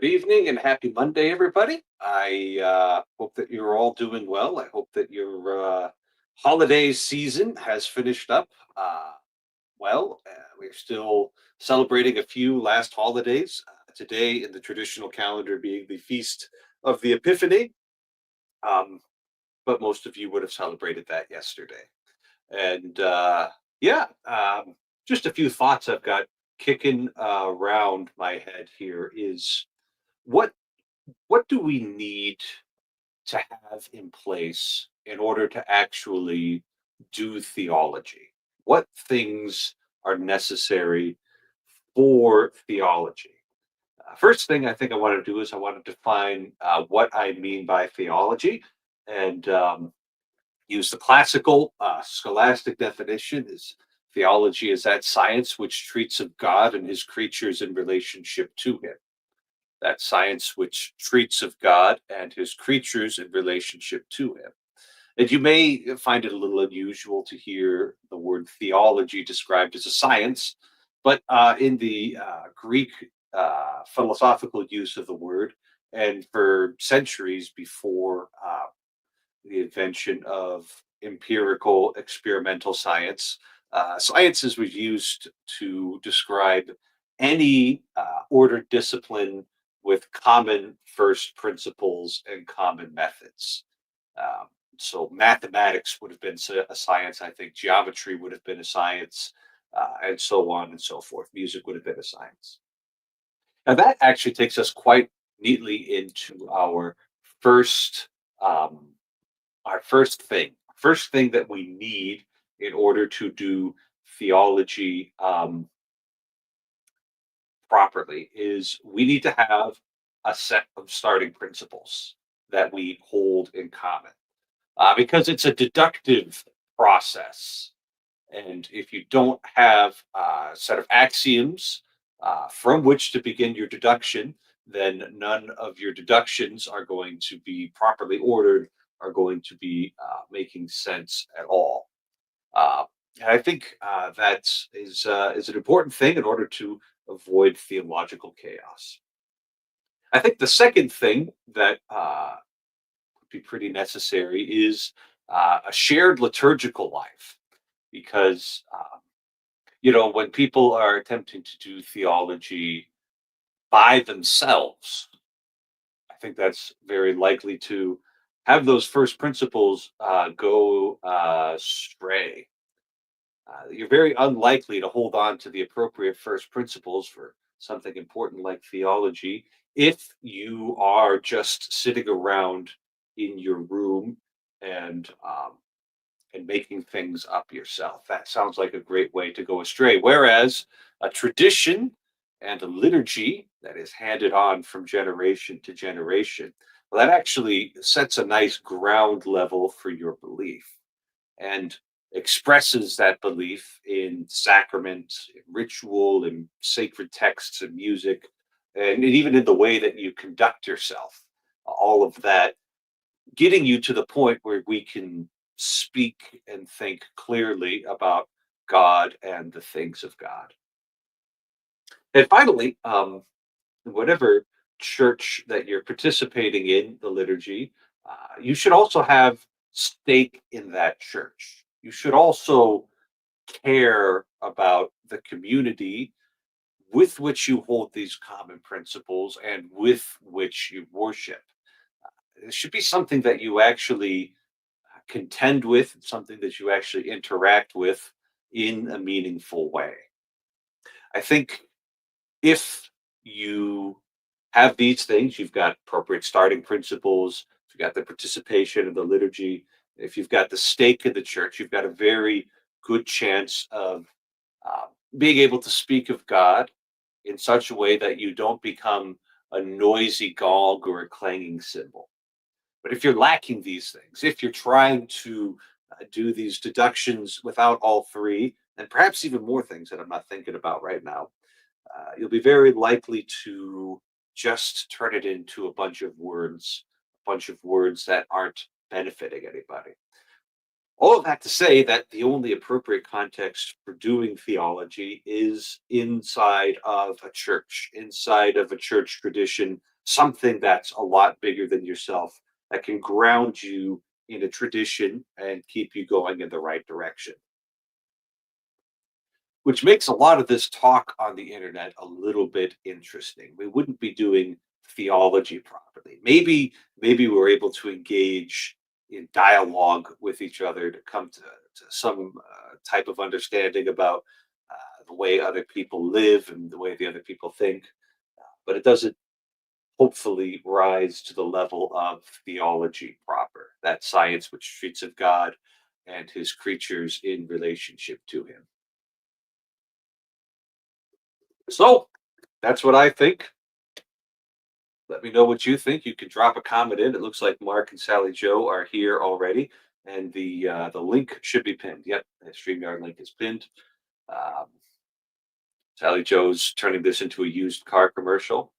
Good evening and happy Monday, everybody. I hope that you're all doing well. I hope that your holiday season has finished up well. We're still celebrating a few last holidays. Today, in the traditional calendar, being the Feast of the Epiphany, um, but most of you would have celebrated that yesterday. And yeah, just a few thoughts I've got kicking around my head here is what what do we need to have in place in order to actually do theology? What things are necessary for theology? First thing I think I want to do is I want to define what I mean by theology and use the classical scholastic definition is theology is that science which treats of God and his creatures in relationship to him, that science which treats of God and his creatures in relationship to him. And you may find it a little unusual to hear the word theology described as a science, but in the Greek philosophical use of the word, and for centuries before the invention of empirical experimental science, sciences was used to describe any ordered discipline with common first principles and common methods. Um, so mathematics would have been a science. I think geometry would have been a science, and so on and so forth. Music would have been a science. Now that actually takes us quite neatly into first um, first thing that we need in order to do theology properly is we need to have a set of starting principles that we hold in common because it's a deductive process. And if you don't have a set of axioms from which to begin your deduction, then none of your deductions are going to be properly ordered, are going to be making sense at all. Uh, and I think that is an important thing in order to avoid theological chaos. I think the second thing that would be pretty necessary is a shared liturgical life, because when people are attempting to do theology by themselves, I think that's very likely to have those first principles go stray. You're very unlikely to hold on to the appropriate first principles for something important like theology if you are just sitting around in your room and making things up yourself. That sounds like a great way to go astray. Whereas a tradition and a liturgy that is handed on from generation to generation, well, that actually sets a nice ground level for your belief and expresses that belief in sacrament, in ritual, in sacred texts and music, and even in the way that you conduct yourself. All of that getting you to the point where we can speak and think clearly about God and the things of God. And finally, whatever church that you're participating in the liturgy, you should also have stake in that church. You should also care about the community with which you hold these common principles and with which you worship. It should be something that you actually contend with, something that you actually interact with in a meaningful way. I think if you have these things, you've got appropriate starting principles, you've got the participation in the liturgy, if you've got the stake in the church, you've got a very good chance of uh, being able to speak of God in such a way that you don't become a noisy gong or a clanging cymbal. But if you're lacking these things, if you're trying to do these deductions without all three, and perhaps even more things that I'm not thinking about right now, you'll be very likely to just turn it into a bunch of words that aren't benefiting anybody. All of that to say that the only appropriate context for doing theology is inside of a church, inside of a church tradition, something that's a lot bigger than yourself, that can ground you in a tradition and keep you going in the right direction. Which makes a lot of this talk on the internet a little bit interesting. We wouldn't be doing theology properly. Maybe we're able to engage in dialogue with each other to come to some type of understanding about the way other people live and the way the other people think. But it doesn't hopefully rise to the level of theology proper, that science which treats of God and his creatures in relationship to him. So that's what I think. Let me know what you think. You can drop a comment in. It looks like Mark and Sally Joe are here already, and the link should be pinned. Yep, the StreamYard link is pinned. Um, Sally Joe's turning this into a used car commercial.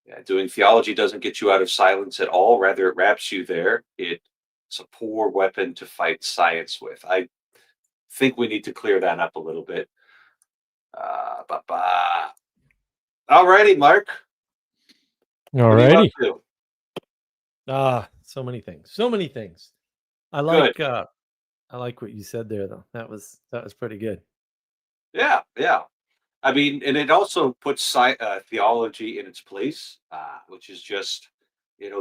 Yeah, doing theology doesn't get you out of silence at all. Rather, it wraps you there. It's a poor weapon to fight science with. I think we need to clear that up a little bit. All righty, Mark. What are you up Alrighty. to? So many things. So many things. I Good. like what you said there though. That was pretty good. Yeah, yeah. I mean, and it also puts theology in its place, which is just,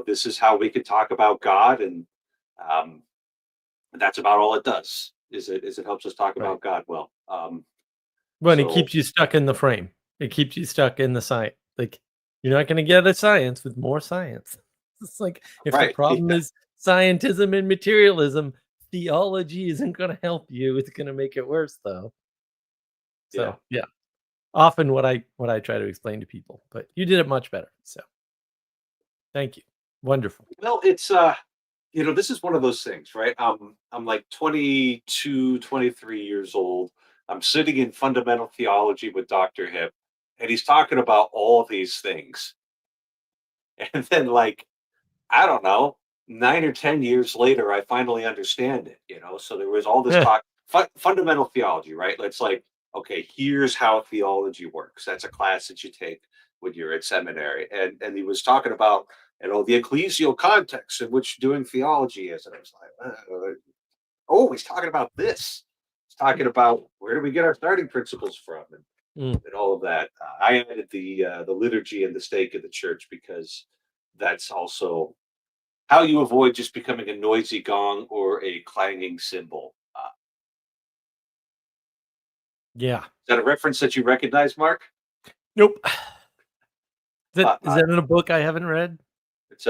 this is how we can talk about God, and um, that's about all it does. Is it helps us talk Right. about God well. When it So keeps you stuck in the frame. It keeps you stuck in the science. Like you're not gonna get a science with more science. It's like if the right, problem is scientism and materialism, theology isn't gonna help you. It's gonna make it worse though. yeah. So yeah. Often what I try to explain to people, but you did it much better. So thank you. Wonderful. Well, it's this is one of those things, right? I'm like 22, 23 years old. I'm sitting in fundamental theology with Dr. Hip, and he's talking about all these things. And then, like, I don't know, 9 or 10 years later, I finally understand it. So there was all this talk, fundamental theology, right? It's like, okay, here's how theology works. That's a class that you take when you're at seminary. And he was talking about, the ecclesial context in which doing theology is. And I was like, oh, he's talking about this. He's talking about where do we get our starting principles from, Mm. and all of that. I added the liturgy and the stake of the church because that's also how you avoid just becoming a noisy gong or a clanging cymbal. Yeah. Is that a reference that you recognize, Mark? Nope. Uh, Is uh, that in a book I haven't read? it's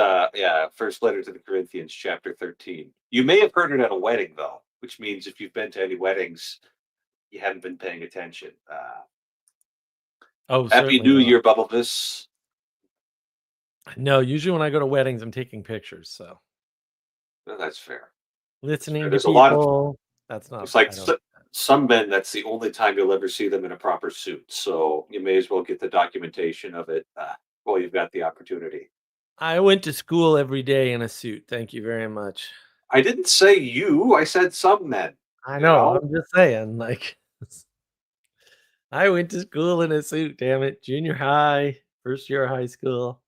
first letter to the Corinthians, chapter 13. You may have heard it at a wedding, though, which means if you've been to any weddings, you haven't been paying attention. Oh, Happy certainly New not. Year, Bubblefist. No, usually when I go to weddings, I'm taking pictures. So No, that's fair. That's fair. listening to There's a lot of people, that's not, It's like I don't. some men, that's the only time you'll ever see them in a proper suit. So you may as well get the documentation of it while you've got the opportunity. I went to school every day in a suit. Thank you very much. I didn't say you, I said some men, I you know. know? I'm just saying, like, I went to school in a suit, damn it. Junior high, first year of high school,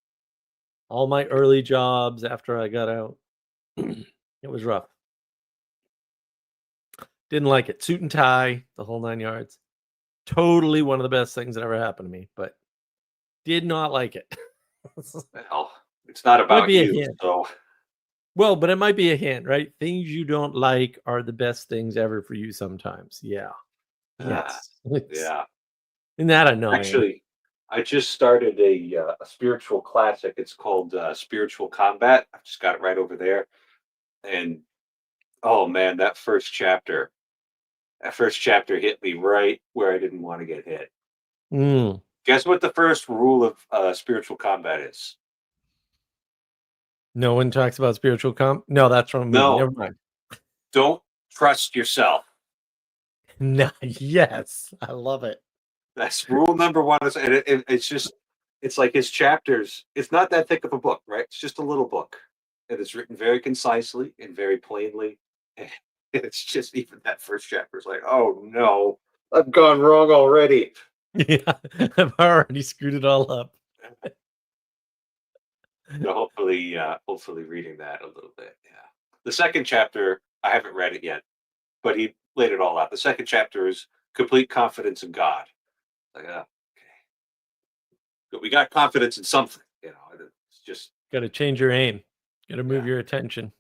all my early jobs after I got out. It was rough. Didn't like it. Suit and tie, the whole 9 yards. Totally one of the best things that ever happened to me, but did not like it. Well, it's not Might about be a you. hint. So, Well, but it might be a hint, right? Things you don't like are the best things ever for you sometimes. Yeah. uh, Yes. Isn't yeah. that annoying? Actually, I just started a spiritual classic. It's called Spiritual Combat. I've just got it right over there. And oh man, that first chapter hit me right where I didn't want to get hit. Mm. Guess what the first rule of spiritual combat is? No one talks about spiritual No, that's from a movie. No, Never mind. don't trust yourself. No, yes. I love it. That's rule number one. And it's like his chapters. It's not that thick of a book, right? It's just a little book, and it's written very concisely and very plainly. It's just even that first chapter is like, oh no, I've gone wrong already. Yeah, I've already screwed it all up. So hopefully reading that a little bit. Yeah. The second chapter, I haven't read it yet, but he laid it all out. The second chapter is complete confidence in God. Like, okay, but we got confidence in something. It's just Got to change your aim. Got to move yeah, your attention.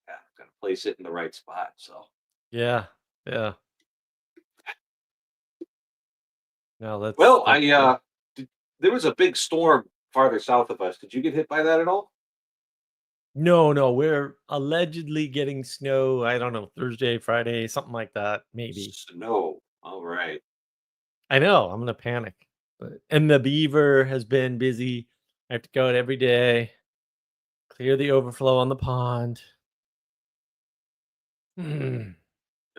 got to place it in the right spot. So Yeah, yeah. No, that's well, that's good. there was a big storm farther south of us. Did you get hit by that at all? No, no, we're allegedly getting snow. I don't know, Thursday, Friday, something like that, maybe. Snow. All right. I know, I'm gonna panic. And the beaver has been busy. I have to go out every day, clear the overflow on the pond. Mm.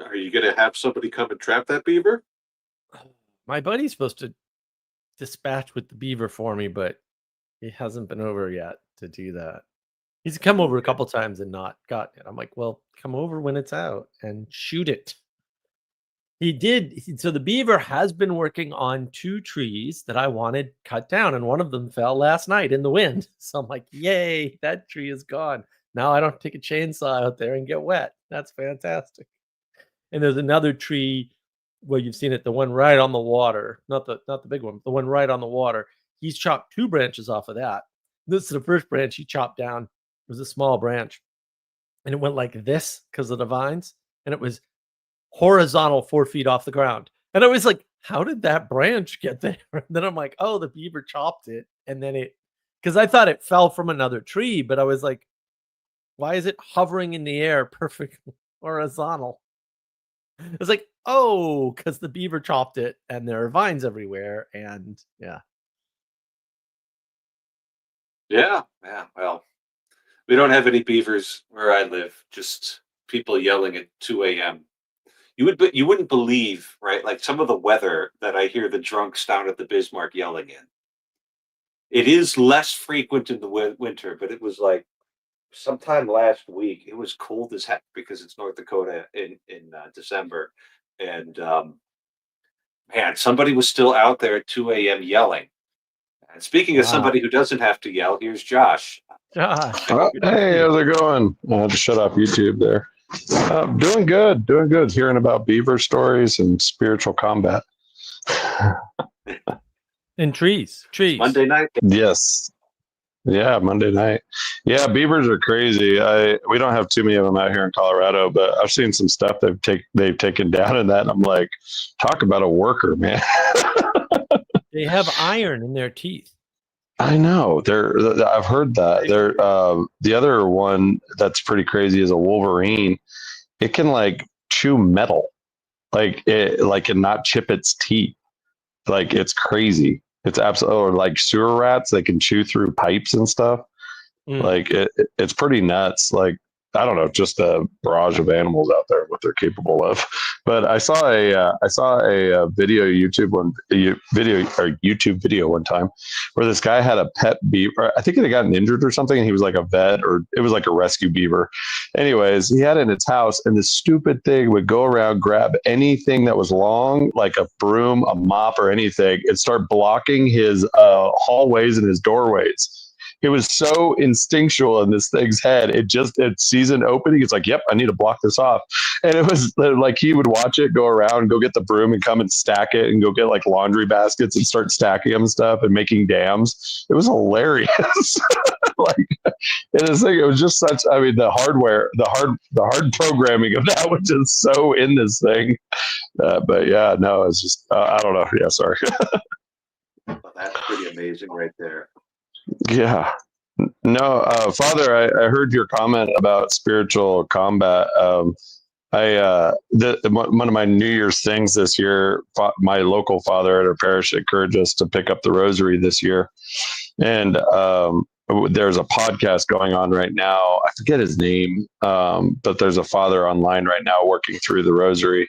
Are you going to have somebody come and trap that beaver? My buddy's supposed to dispatch with the beaver for me, but he hasn't been over yet to do that. He's come over a Okay. couple times and not gotten it. I'm like, well, come over when it's out and shoot it. He did. So the beaver has been working on 2 trees that I wanted cut down, and one of them fell last night in the wind. So I'm like, yay, that tree is gone. Now I don't take a chainsaw out there and get wet. That's fantastic. And there's another tree where you've seen it, the one right on the water, not the big one, the one right on the water. He's chopped 2 branches off of that. This is the first branch he chopped down. It was a small branch, and it went like this because of the vines, and it was horizontal 4 feet off the ground. And I was like, how did that branch get there? And then I'm like, oh, the beaver chopped it. And then because I thought it fell from another tree, but I was like, why is it hovering in the air perfectly horizontal? It's like, oh, because the beaver chopped it and there are vines everywhere. And yeah. Yeah. Yeah. Well, we don't have any beavers where I live. Just people yelling at 2 a.m. You wouldn't believe, right? Like some of the weather that I hear the drunks down at the Bismarck yelling in. It is less frequent in the winter, but it was like sometime last week. It was cold as heck because it's North Dakota in December, and man, somebody was still out there at 2 a.m. yelling. And speaking of Wow. somebody who doesn't have to yell, here's Josh. Josh. Oh, Good to see hey, you. how's it going? I had to shut off YouTube there. Doing good, doing good. Hearing about beaver stories and spiritual combat. And trees. It's Trees. Monday night. Yes, yeah, Monday night. Yeah, beavers are crazy. We don't have too many of them out here in Colorado, but I've seen some stuff they've taken down in that, and I'm like, talk about a worker, man. They have iron in their teeth. I know. I've heard that. The other one that's pretty crazy is a wolverine. It can like chew metal, and not chip its teeth. Like it's crazy. It's absolutely, or like sewer rats. They can chew through pipes and stuff. Mm. Like it's pretty nuts. Like I don't know, just a barrage of animals out there, what they're capable of. But I saw a YouTube video one time where this guy had a pet beaver. I think it had gotten injured or something, and he was like a vet, or it was like a rescue beaver. Anyways, he had it in its house, and this stupid thing would go around, grab anything that was long, like a broom, a mop, or anything, and start blocking his hallways and his doorways. It was so instinctual in this thing's head. It sees an opening. It's like, yep, I need to block this off. And it was like he would watch it go around, go get the broom and come and stack it, and go get like laundry baskets and start stacking them and stuff and making dams. It was hilarious. Like, and this thing, it was just such. I mean, the hard programming of that was just so in this thing. But yeah, no, it's just I don't know. Yeah, sorry. Well, that's pretty amazing right there. Yeah. No, Father, I heard your comment about spiritual combat. One of my New Year's things this year, my local father at our parish encouraged us to pick up the rosary this year. And there's a podcast going on right now. I forget his name, but there's a father online right now working through the rosary.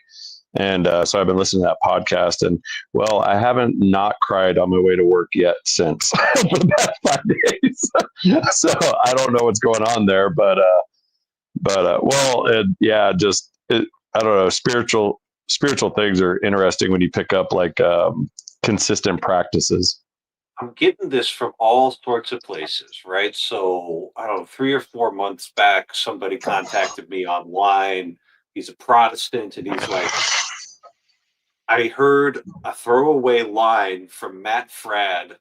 And so I've been listening to that podcast, and well, I haven't not cried on my way to work yet since for the past 5 days. So I don't know what's going on there, but yeah, just I don't know, spiritual things are interesting when you pick up like consistent practices. I'm getting this from all sorts of places, right? So I don't know, 3 or 4 months back, somebody contacted me online. He's a Protestant, and he's like, I heard a throwaway line from Matt Fradd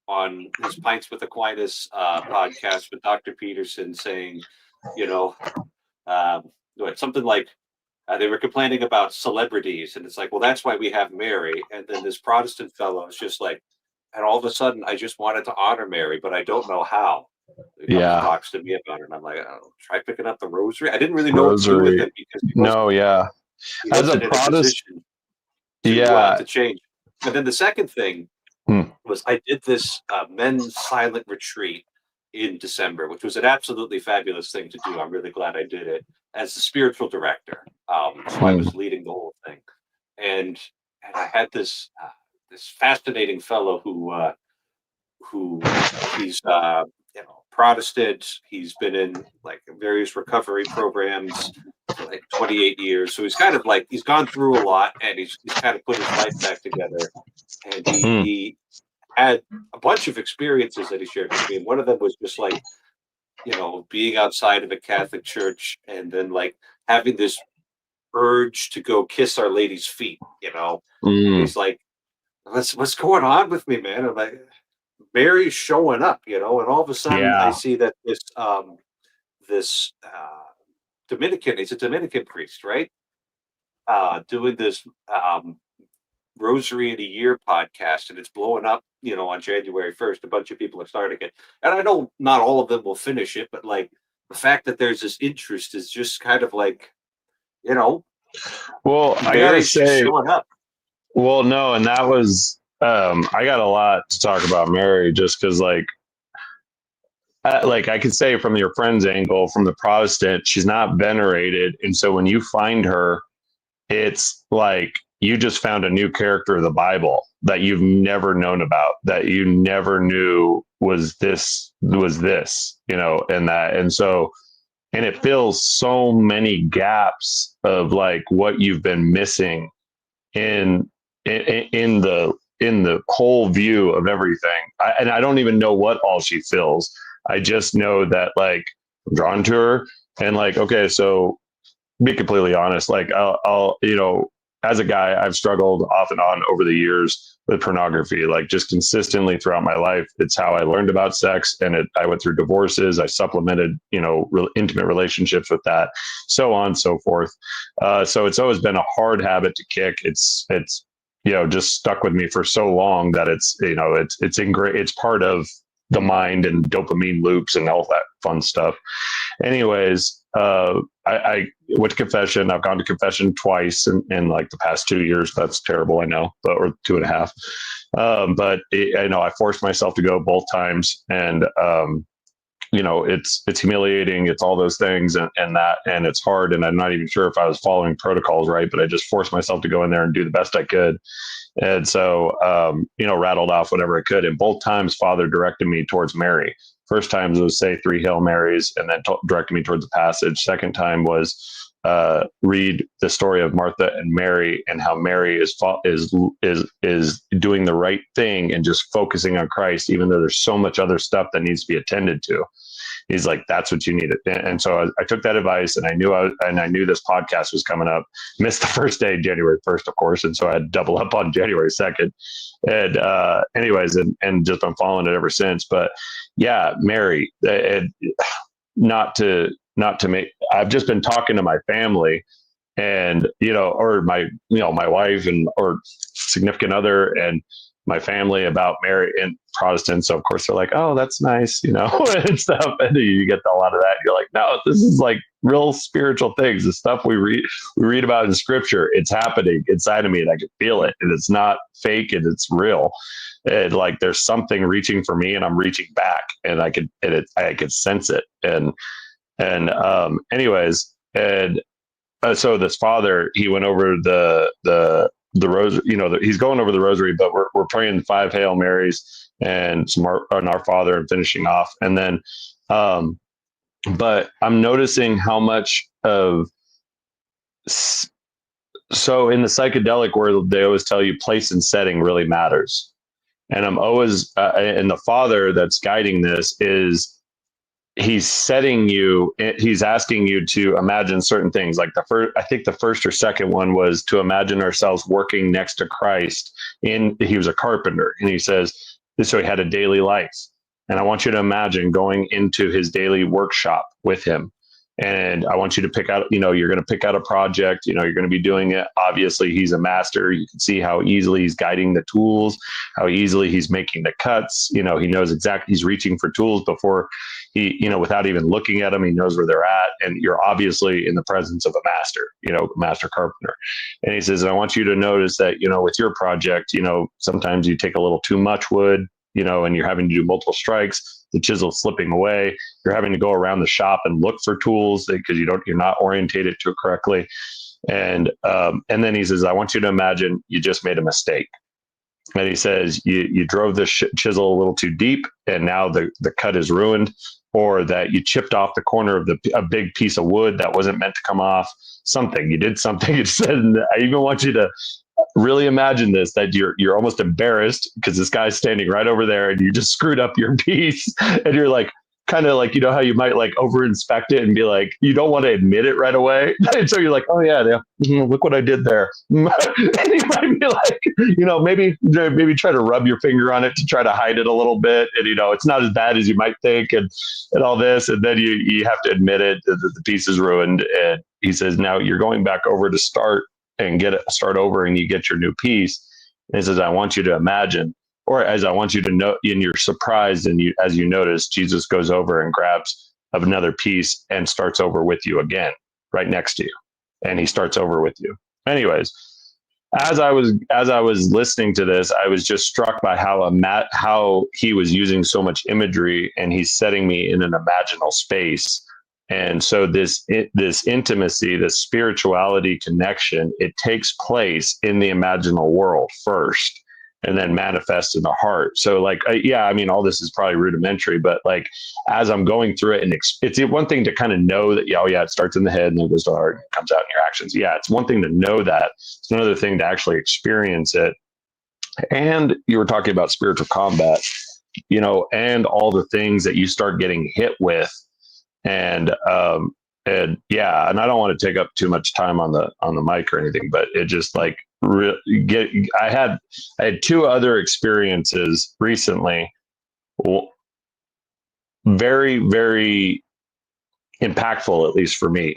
on his Pints with Aquinas podcast with Dr. Peterson saying, you know, something like they were complaining about celebrities, and it's like, well, that's why we have Mary. And then this Protestant fellow is just like, and all of a sudden, I just wanted to honor Mary, but I don't know how. He comes and Yeah. talks to me about it, and I'm like, oh, try picking up the rosary. I didn't really know what to do with Rosary. it because No, yeah. he As a wasn't in a Protestant, position yeah. to change. And then the second thing was I did this men's silent retreat in December, which was an absolutely fabulous thing to do. I'm really glad I did it as the spiritual director. So I was leading the whole thing, and I had this fascinating fellow who he's Protestant. He's been in like various recovery programs for like 28 years. So he's kind of like he's gone through a lot, and he's kind of put his life back together. And he had a bunch of experiences that he shared with me. And one of them was just like, being outside of a Catholic church and then like having this urge to go kiss Our Lady's feet. And he's like, what's going on with me, man? I'm like, Mary's showing up, and all of a sudden I Yeah. see that this Dominican, he's a Dominican priest, right? Doing this Rosary in a Year podcast, and it's blowing up, on January 1st. A bunch of people are starting it. And I know not all of them will finish it, but like the fact that there's this interest is just kind of like, Well, I gotta Mary's just say, showing up. well, no, and that was I got a lot to talk about Mary just because like I could say from your friend's angle, from the Protestant, she's not venerated, and so when you find her, it's like you just found a new character of the Bible that you've never known about, that you never knew was this, and it fills so many gaps of like what you've been missing in the whole view of everything. And I don't even know what all she fills. I just know that like I'm drawn to her, and like, okay, so be completely honest, like I'll as a guy, I've struggled off and on over the years with pornography, like just consistently throughout my life. It's how I learned about sex, and I went through divorces. I supplemented, intimate relationships with that, so on and so forth. So it's always been a hard habit to kick. It's just stuck with me for so long that it's part of the mind and dopamine loops and all that fun stuff. Anyways, I went to confession. I've gone to confession twice in like the past 2 years. That's terrible, I know, or 2.5. But I forced myself to go both times, and it's humiliating. It's all those things, and it's hard. And I'm not even sure if I was following protocols right, but I just forced myself to go in there and do the best I could. And so, rattled off whatever I could. And both times, Father directed me towards Mary. First time was say 3 Hail Marys, and then directed me towards the passage. Second time was read the story of Martha and Mary, and how Mary is doing the right thing and just focusing on Christ, even though there's so much other stuff that needs to be attended to. He's like, that's what you needed. And so I took that advice, and I knew this podcast was coming up. Missed the first day, January 1st, of course. And so I had to double up on January 2nd. And anyways, and just been following it ever since. But yeah, Mary, not to make, I've just been talking to my family, and, or my wife or significant other and my family about Mary, and Protestants. So of course they're like, oh, that's nice, and stuff. And you get a lot of that. And you're like, no, this is like real spiritual things. The stuff we read about in scripture, it's happening inside of me, and I can feel it, and it's not fake, and it's real. And like, there's something reaching for me, and I'm reaching back, and I could sense it. Anyways, so this father, he went over the rosary, he's going over the rosary, but we're praying 5 Hail Marys and some on Our Father and finishing off. And then, but I'm noticing how much of So in the psychedelic world, they always tell you place and setting really matters. And I'm always, and the father that's guiding this is he's setting you, he's asking you to imagine certain things. Like I think the first or second one was to imagine ourselves working next to Christ. He was a carpenter, and he says, so he had a daily life. And I want you to imagine going into his daily workshop with him. And I want you to pick out, you're going to pick out a project, you're going to be doing it. Obviously, he's a master. You can see how easily he's guiding the tools, how easily he's making the cuts. He knows exactly, he's reaching for tools before he, without even looking at them, he knows where they're at. And you're obviously in the presence of a master, master carpenter. And he says, I want you to notice that, with your project, sometimes you take a little too much wood, and you're having to do multiple strikes, the chisel's slipping away. You're having to go around the shop and look for tools because you're not orientated to it correctly. And then he says, I want you to imagine you just made a mistake. And he says, you drove the chisel a little too deep, and now the cut is ruined, or that you chipped off the corner of a big piece of wood that wasn't meant to come off. Something you did something. It said, I even want you to really imagine this, that you're almost embarrassed because this guy's standing right over there and you just screwed up your piece, and you're like, kind of like, how you might like over inspect it and be like, you don't want to admit it right away. And so you're like, oh yeah, look what I did there. And you might be like, maybe try to rub your finger on it to try to hide it a little bit. And, it's not as bad as you might think, and all this. And then you have to admit it, that the piece is ruined. And he says, now you're going back over to start over, and you get your new piece. And he says, I want you to imagine, or as I want you to know, and you're surprised, and as you notice, Jesus goes over and grabs another piece and starts over with you again, right next to you, and he starts over with you. Anyways, as I was listening to this, I was just struck by how he was using so much imagery, and he's setting me in an imaginal space. And so this intimacy, this spirituality connection, it takes place in the imaginal world first, and then manifests in the heart. So all this is probably rudimentary, but like, as I'm going through it, and it's one thing to kind of know that, it starts in the head and then goes to the heart and comes out in your actions. Yeah. It's one thing to know that. It's another thing to actually experience it. And you were talking about spiritual combat, and all the things that you start getting hit with. And I don't want to take up too much time on the mic or anything, but it just like I had two other experiences recently, very, very impactful, at least for me.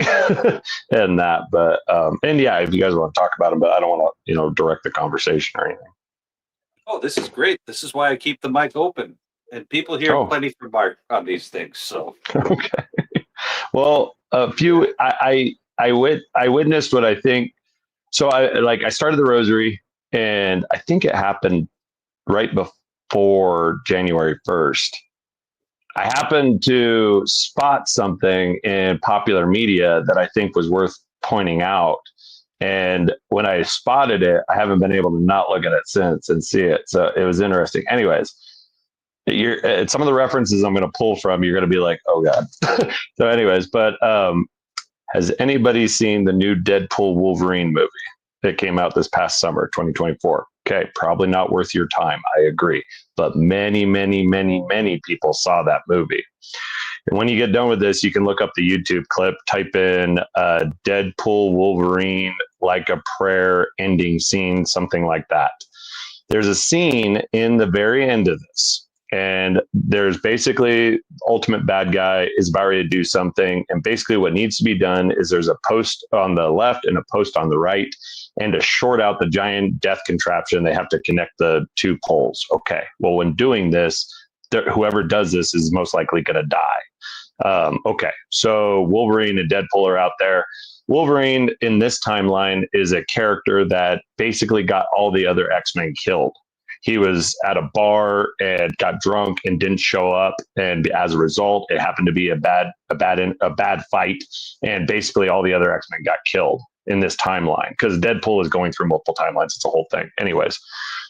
And that, but if you guys want to talk about them, but I don't want to direct the conversation or anything. Oh, this is great. This is why I keep the mic open, and people hear plenty from Mark on these things. So okay. Well, a few I witnessed what I think. So I started the rosary, and I think it happened right before January 1st. I happened to spot something in popular media that I think was worth pointing out. And when I spotted it, I haven't been able to not look at it since and see it. So it was interesting. Anyways, some of the references I'm going to pull from, you're going to be like, oh God. So anyways, but has anybody seen the new Deadpool Wolverine movie that came out this past summer, 2024? Okay, probably not worth your time. I agree. But many, many, many, many people saw that movie. And when you get done with this, you can look up the YouTube clip, type in Deadpool Wolverine, like a prayer ending scene, something like that. There's a scene in the very end of this. And there's basically ultimate bad guy is about ready to do something. And basically what needs to be done is there's a post on the left and a post on the right. And to short out the giant death contraption, they have to connect the two poles. Okay. Well, when doing this, whoever does this is most likely going to die. Okay. So Wolverine and Deadpool are out there. Wolverine in this timeline is a character that basically got all the other X-Men killed. He was at a bar and got drunk and didn't show up, and as a result, it happened to be a bad fight, and basically all the other X-Men got killed in this timeline because Deadpool is going through multiple timelines. It's a whole thing. Anyways,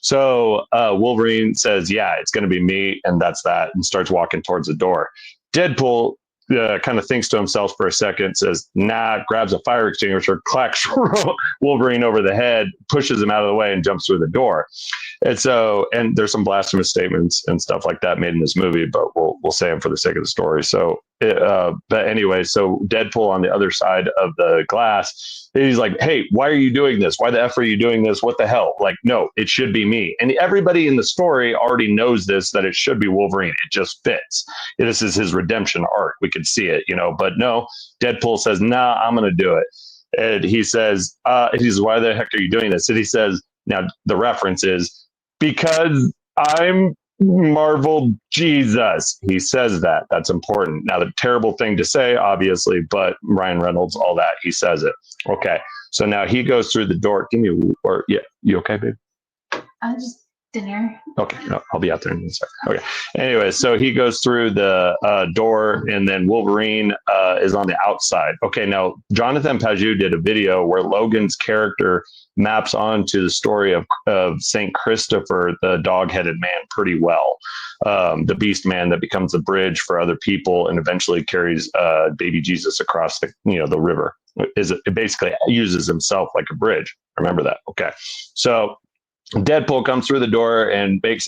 so Wolverine says, "Yeah, it's going to be me," and that's that, and starts walking towards the door. Deadpool kind of thinks to himself for a second, says, nah, grabs a fire extinguisher, clacks Wolverine over the head, pushes him out of the way, and jumps through the door. And there's some blasphemous statements and stuff like that made in this movie, but we'll say them for the sake of the story. But anyway, so Deadpool on the other side of the glass, he's like, hey, why are you doing this? Why the F are you doing this? What the hell? Like, no, it should be me. And everybody in the story already knows this, that it should be Wolverine. It just fits. This is his redemption arc. We could see it, but no, Deadpool says, nah, I'm going to do it. And he says, why the heck are you doing this? And he says, now the reference is, because I'm Marvel Jesus. He says that. That's important. Now, the terrible thing to say, obviously, but Ryan Reynolds, all that, he says it. Okay. So now he goes through the door. Yeah. You okay, babe? Just dinner. Okay. No, I'll be out there in a second. Okay. Anyway, so he goes through the door, and then Wolverine is on the outside. Okay. Now, Jonathan Pageau did a video where Logan's character maps onto the story of Saint Christopher, the dog-headed man, pretty well. The beast man that becomes a bridge for other people and eventually carries baby Jesus across the river. It basically uses himself like a bridge. Remember that. Okay. So Deadpool comes through the door and he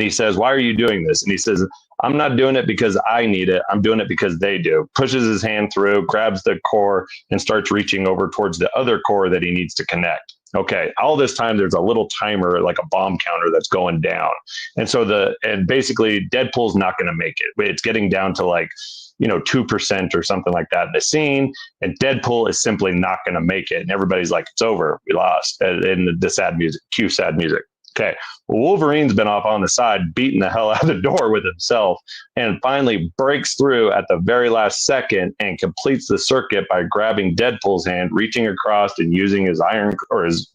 says, why are you doing this? And he says, I'm not doing it because I need it. I'm doing it because they do. Pushes his hand through, grabs the core, and starts reaching over towards the other core that he needs to connect. Okay. All this time, there's a little timer, like a bomb counter that's going down. And basically Deadpool's not going to make it. It's getting down to 2% or something like that in the scene. And Deadpool is simply not going to make it. And everybody's like, it's over. We lost. And the sad music, cue sad music. Okay. Well, Wolverine's been off on the side, beating the hell out of the door with himself, and finally breaks through at the very last second and completes the circuit by grabbing Deadpool's hand, reaching across and using his iron or his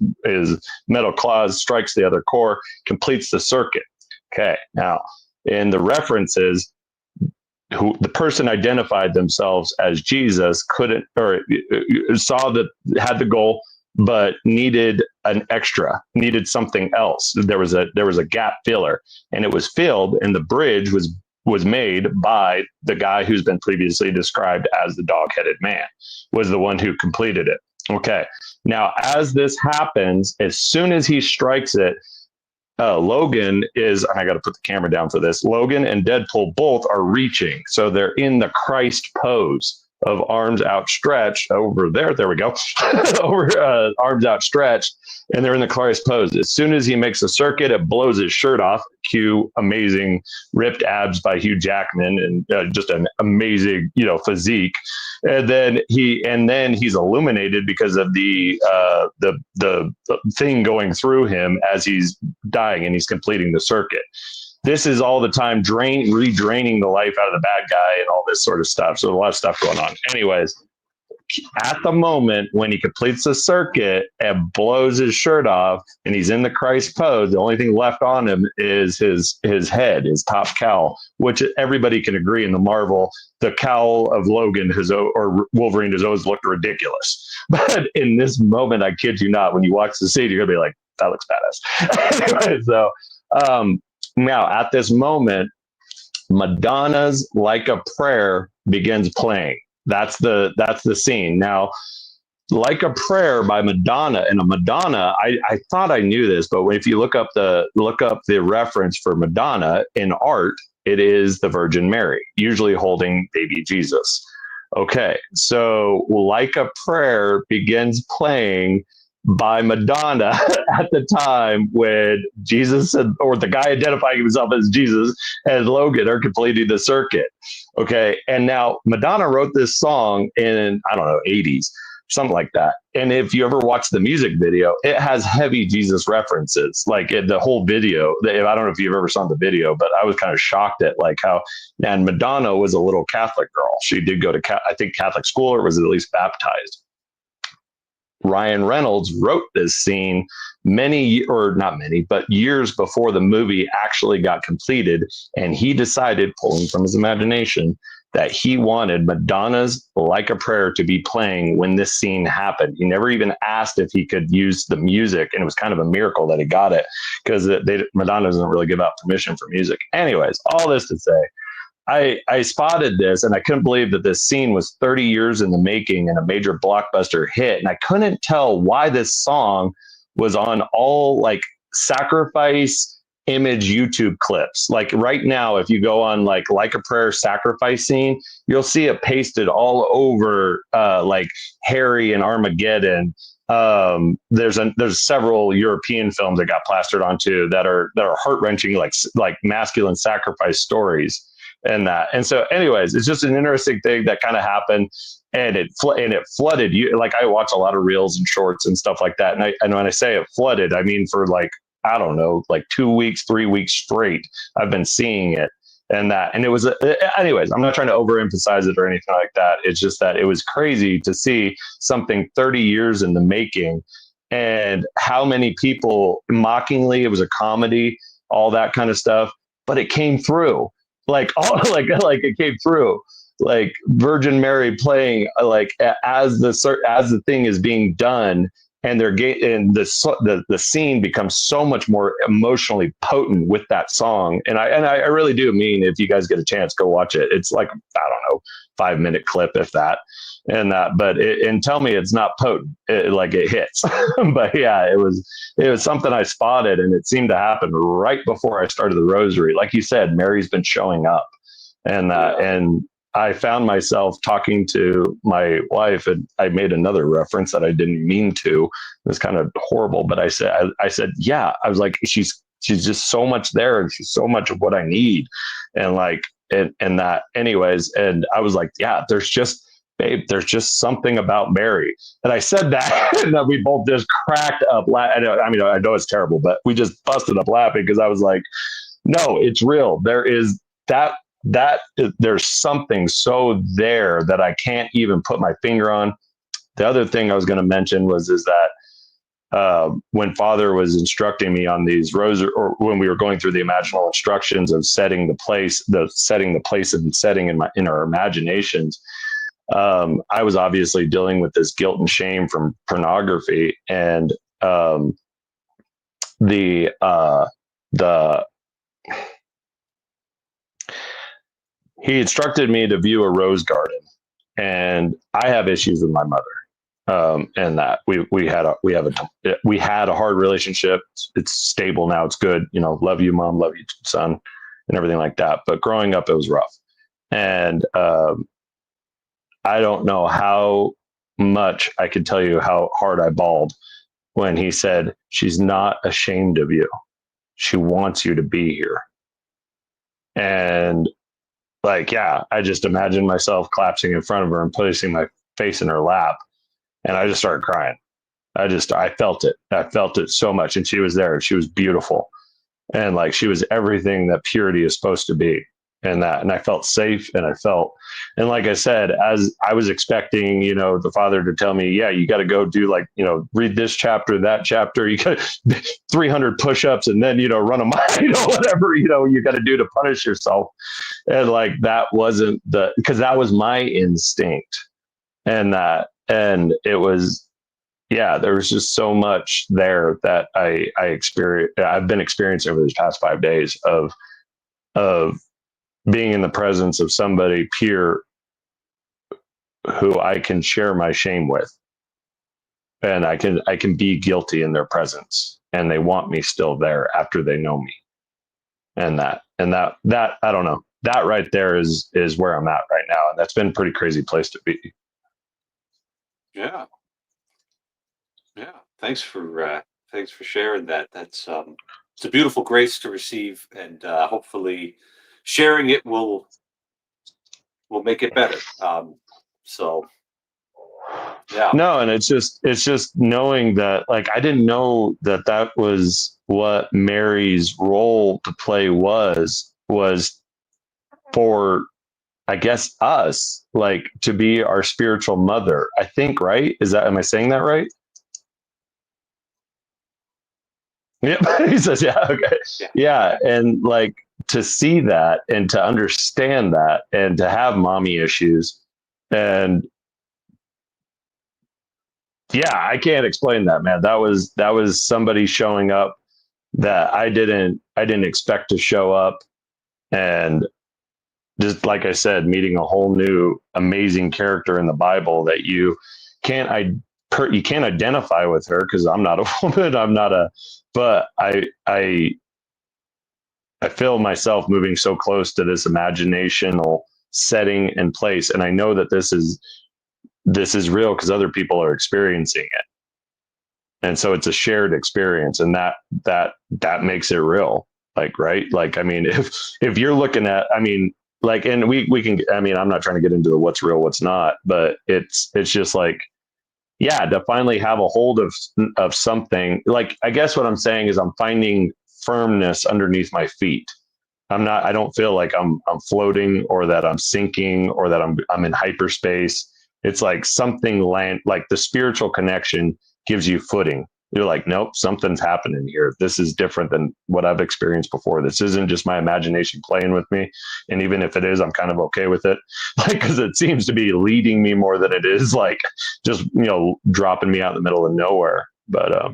metal claws, strikes the other core, completes the circuit. Okay. Now, in the references, the person identified themselves as Jesus couldn't, or saw that had the goal, but needed something else. There was a gap filler, and it was filled, and the bridge was made by the guy who's been previously described as the dog-headed man, was the one who completed it. Okay. Now, as this happens, as soon as he strikes it, Logan is, and I got to put the camera down for this, Logan and Deadpool both are reaching. So they're in the Christ pose of arms outstretched over there. There we go. Arms outstretched, and they're in the Christ pose. As soon as he makes a circuit, it blows his shirt off. Cue amazing ripped abs by Hugh Jackman and just an amazing, physique. And then he's illuminated because of the thing going through him as he's dying and he's completing the circuit. This is all the time redraining the life out of the bad guy and all this sort of stuff. So a lot of stuff going on. Anyways, at the moment when he completes the circuit and blows his shirt off and he's in the Christ pose, the only thing left on him is his head, his top cowl, which everybody can agree in the Marvel, the cowl of Logan or Wolverine has always looked ridiculous. But in this moment, I kid you not, when you watch the scene, you're going to be like, that looks badass. Anyway, so, now, at this moment, Madonna's "Like a Prayer" begins playing. That's the scene. Now, "Like a Prayer" by Madonna, and Madonna, I thought I knew this, but if you look up the reference for Madonna in art, it is the Virgin Mary, usually holding baby Jesus. Okay, so "Like a Prayer" begins playing by Madonna at the time when Jesus or the guy identifying himself as Jesus and Logan are completing the circuit. Okay. And now Madonna wrote this song in, 80s, something like that. And if you ever watch the music video, it has heavy Jesus references, like the whole video. I don't know if you've ever seen the video, but I was kind of shocked at and Madonna was a little Catholic girl. She did go to, I think, Catholic school, or was at least baptized. Ryan Reynolds wrote this scene years before the movie actually got completed. And he decided, pulling from his imagination, that he wanted Madonna's "Like a Prayer" to be playing when this scene happened. He never even asked if he could use the music. And it was kind of a miracle that he got it, because Madonna doesn't really give out permission for music. Anyways, all this to say, I spotted this, and I couldn't believe that this scene was 30 years in the making and a major blockbuster hit. And I couldn't tell why this song was on all like sacrifice image YouTube clips. Like right now, if you go on like a prayer sacrifice scene, you'll see it pasted all over like Harry and Armageddon. There's several European films that got plastered onto that are heart wrenching, like masculine sacrifice stories. And so anyways, it's just an interesting thing that kind of happened, and it flooded you. Like, I watch a lot of reels and shorts and stuff like that. And when I say it flooded, I mean, for like, I don't know, like 2 weeks, 3 weeks straight, I've been seeing it. And it was, anyways, I'm not trying to overemphasize it or anything like that. It's just that it was crazy to see something 30 years in the making, and how many people mockingly, it was a comedy, all that kind of stuff, but it came through. Like it came through, like Virgin Mary playing like as the thing is being done, and the scene becomes so much more emotionally potent with that song. And I really do mean, if you guys get a chance, go watch it. It's like, I don't know, 5-minute clip, if that. And tell me it's not potent, like it hits. But yeah, it was something I spotted, and it seemed to happen right before I started the rosary. Like you said, Mary's been showing up, and I found myself talking to my wife, and I made another reference that I didn't mean to. It was kind of horrible, but I said, yeah, I was like, she's just so much there, and she's so much of what I need, and like, and that, anyways. And I was like, yeah, there's just something about Mary. And I said that, and then we both just cracked up. I know it's terrible, but we just busted up laughing, because I was like, no, it's real. There is there's something so there that I can't even put my finger on. The other thing I was going to mention is that when Father was instructing me on these rosary, or when we were going through the imaginal instructions of setting the place and setting in our imaginations, I was obviously dealing with this guilt and shame from pornography, and he instructed me to view a rose garden, and I have issues with my mother, and that we had a hard relationship. It's stable now. It's good. Love you, Mom. Love you, son, and everything like that. But growing up, it was rough, and I don't know how much I could tell you how hard I bawled when he said, "She's not ashamed of you. She wants you to be here." And like, yeah, I just imagined myself collapsing in front of her and placing my face in her lap. And I just started crying. I felt it. I felt it so much. And she was there. She was beautiful. And like, she was everything that purity is supposed to be. And I felt safe, and and like I said, as I was expecting, the Father to tell me, yeah, you got to go do read this chapter, that chapter, you got 300 push-ups, and then, run a mile, whatever, you got to do to punish yourself. And like, that wasn't because that was my instinct. And it was, yeah, there was just so much there that I've been experiencing over these past 5 days of being in the presence of somebody pure who I can share my shame with, and I can be guilty in their presence, and they want me still there after they know me. And that I don't know, that right there is where I'm at right now. And that's been a pretty crazy place to be. Yeah. Thanks for sharing that. That's it's a beautiful grace to receive, and hopefully sharing it will make it better. So yeah. No, and it's just knowing that, like, I didn't know that was what Mary's role to play was for, I guess, us, like, to be our spiritual mother, I think, right? Am I saying that right? Yep. He says, yeah, okay. Yeah. And like, to see that and to understand that and to have mommy issues, and yeah, I can't explain that, man. That was somebody showing up that I didn't expect to show up. And just like I said, meeting a whole new amazing character in the Bible that can't I you can't identify with her because I'm not a woman. But I feel myself moving so close to this imaginational setting and place, and I know that this is real because other people are experiencing it, and so it's a shared experience, and that makes it real. Like, right? Like, I mean, if you're looking at, I mean, like, and we can, I mean, I'm not trying to get into the what's real, what's not, but it's just like, yeah, to finally have a hold of something. Like, I guess what I'm saying is I'm finding firmness underneath my feet. I don't feel like I'm floating or that I'm sinking or that I'm in hyperspace. It's like something like the spiritual connection gives you footing. You're like, nope, something's happening here. This is different than what I've experienced before. This isn't just my imagination playing with me. And even if it is, I'm kind of okay with it. Like, cause it seems to be leading me more than it is like just, dropping me out in the middle of nowhere. But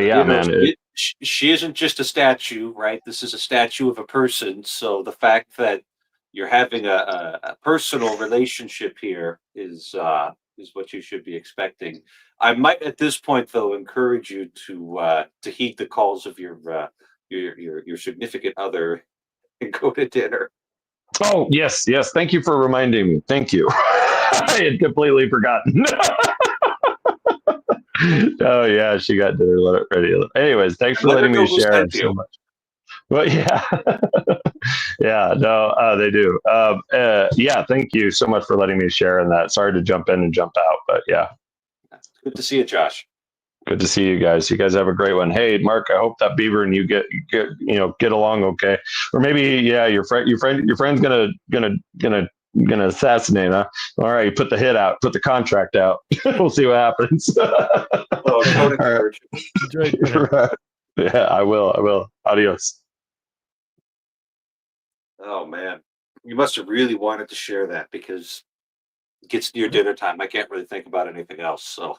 yeah, man, she isn't just a statue, right? This is a statue of a person. So the fact that you're having a personal relationship here is what you should be expecting. I might, at this point, though, encourage you to heed the calls of your significant other and go to dinner. oh, yes. Thank you for reminding me. Thank you. I had completely forgotten. Oh yeah, she got dinner ready. Anyways, thanks for Let her letting know me who share sent so you. much. But yeah, yeah, no, they do. Yeah, thank you so much for letting me share in that. Sorry to jump in and jump out, but yeah, Good to see you, Josh. good to see you guys. You guys have a great one. Hey, Mark, I hope that Beaver and you get along okay. Or maybe, yeah, your friend's gonna assassinate, huh? All right, put the hit out, put the contract out. We'll see what happens. Oh, don't All right. encourage. Enjoy dinner. Right. Yeah, I will. Adios. Oh man, you must have really wanted to share that because it gets near dinner time. I can't really think about anything else. So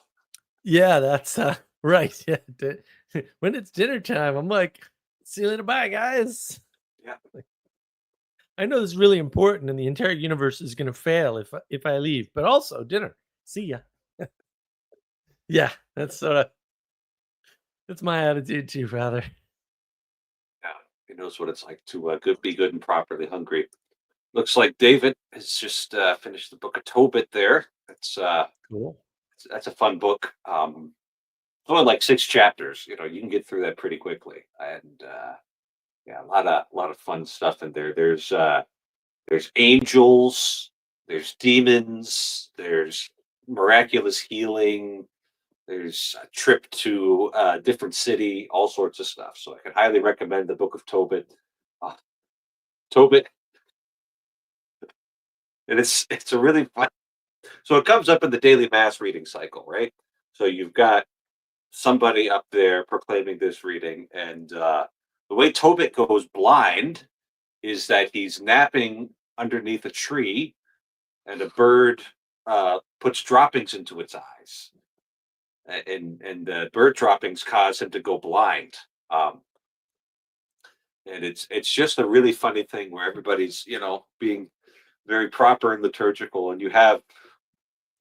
Yeah, that's right. Yeah. When it's dinner time, I'm like, see you later, bye, guys. yeah, I know this is really important, and the entire universe is going to fail if I leave. But also dinner. See ya. Yeah, that's my attitude too, rather. yeah, he knows what it's like to be good and properly hungry. Looks like David has just finished the book of Tobit. There, Cool. that's a fun book. It's only like 6 chapters. You can get through that pretty quickly, and yeah, a lot of fun stuff in there. There's angels, there's demons, there's miraculous healing, there's a trip to a different city, all sorts of stuff. So I can highly recommend the Book of Tobit. Uh, Tobit, and it's a really fun. So it comes up in the daily mass reading cycle, right? So you've got somebody up there proclaiming this reading, and the way Tobit goes blind is that he's napping underneath a tree and a bird puts droppings into its eyes, and the bird droppings cause him to go blind. Um, and it's just a really funny thing where everybody's being very proper and liturgical, and you have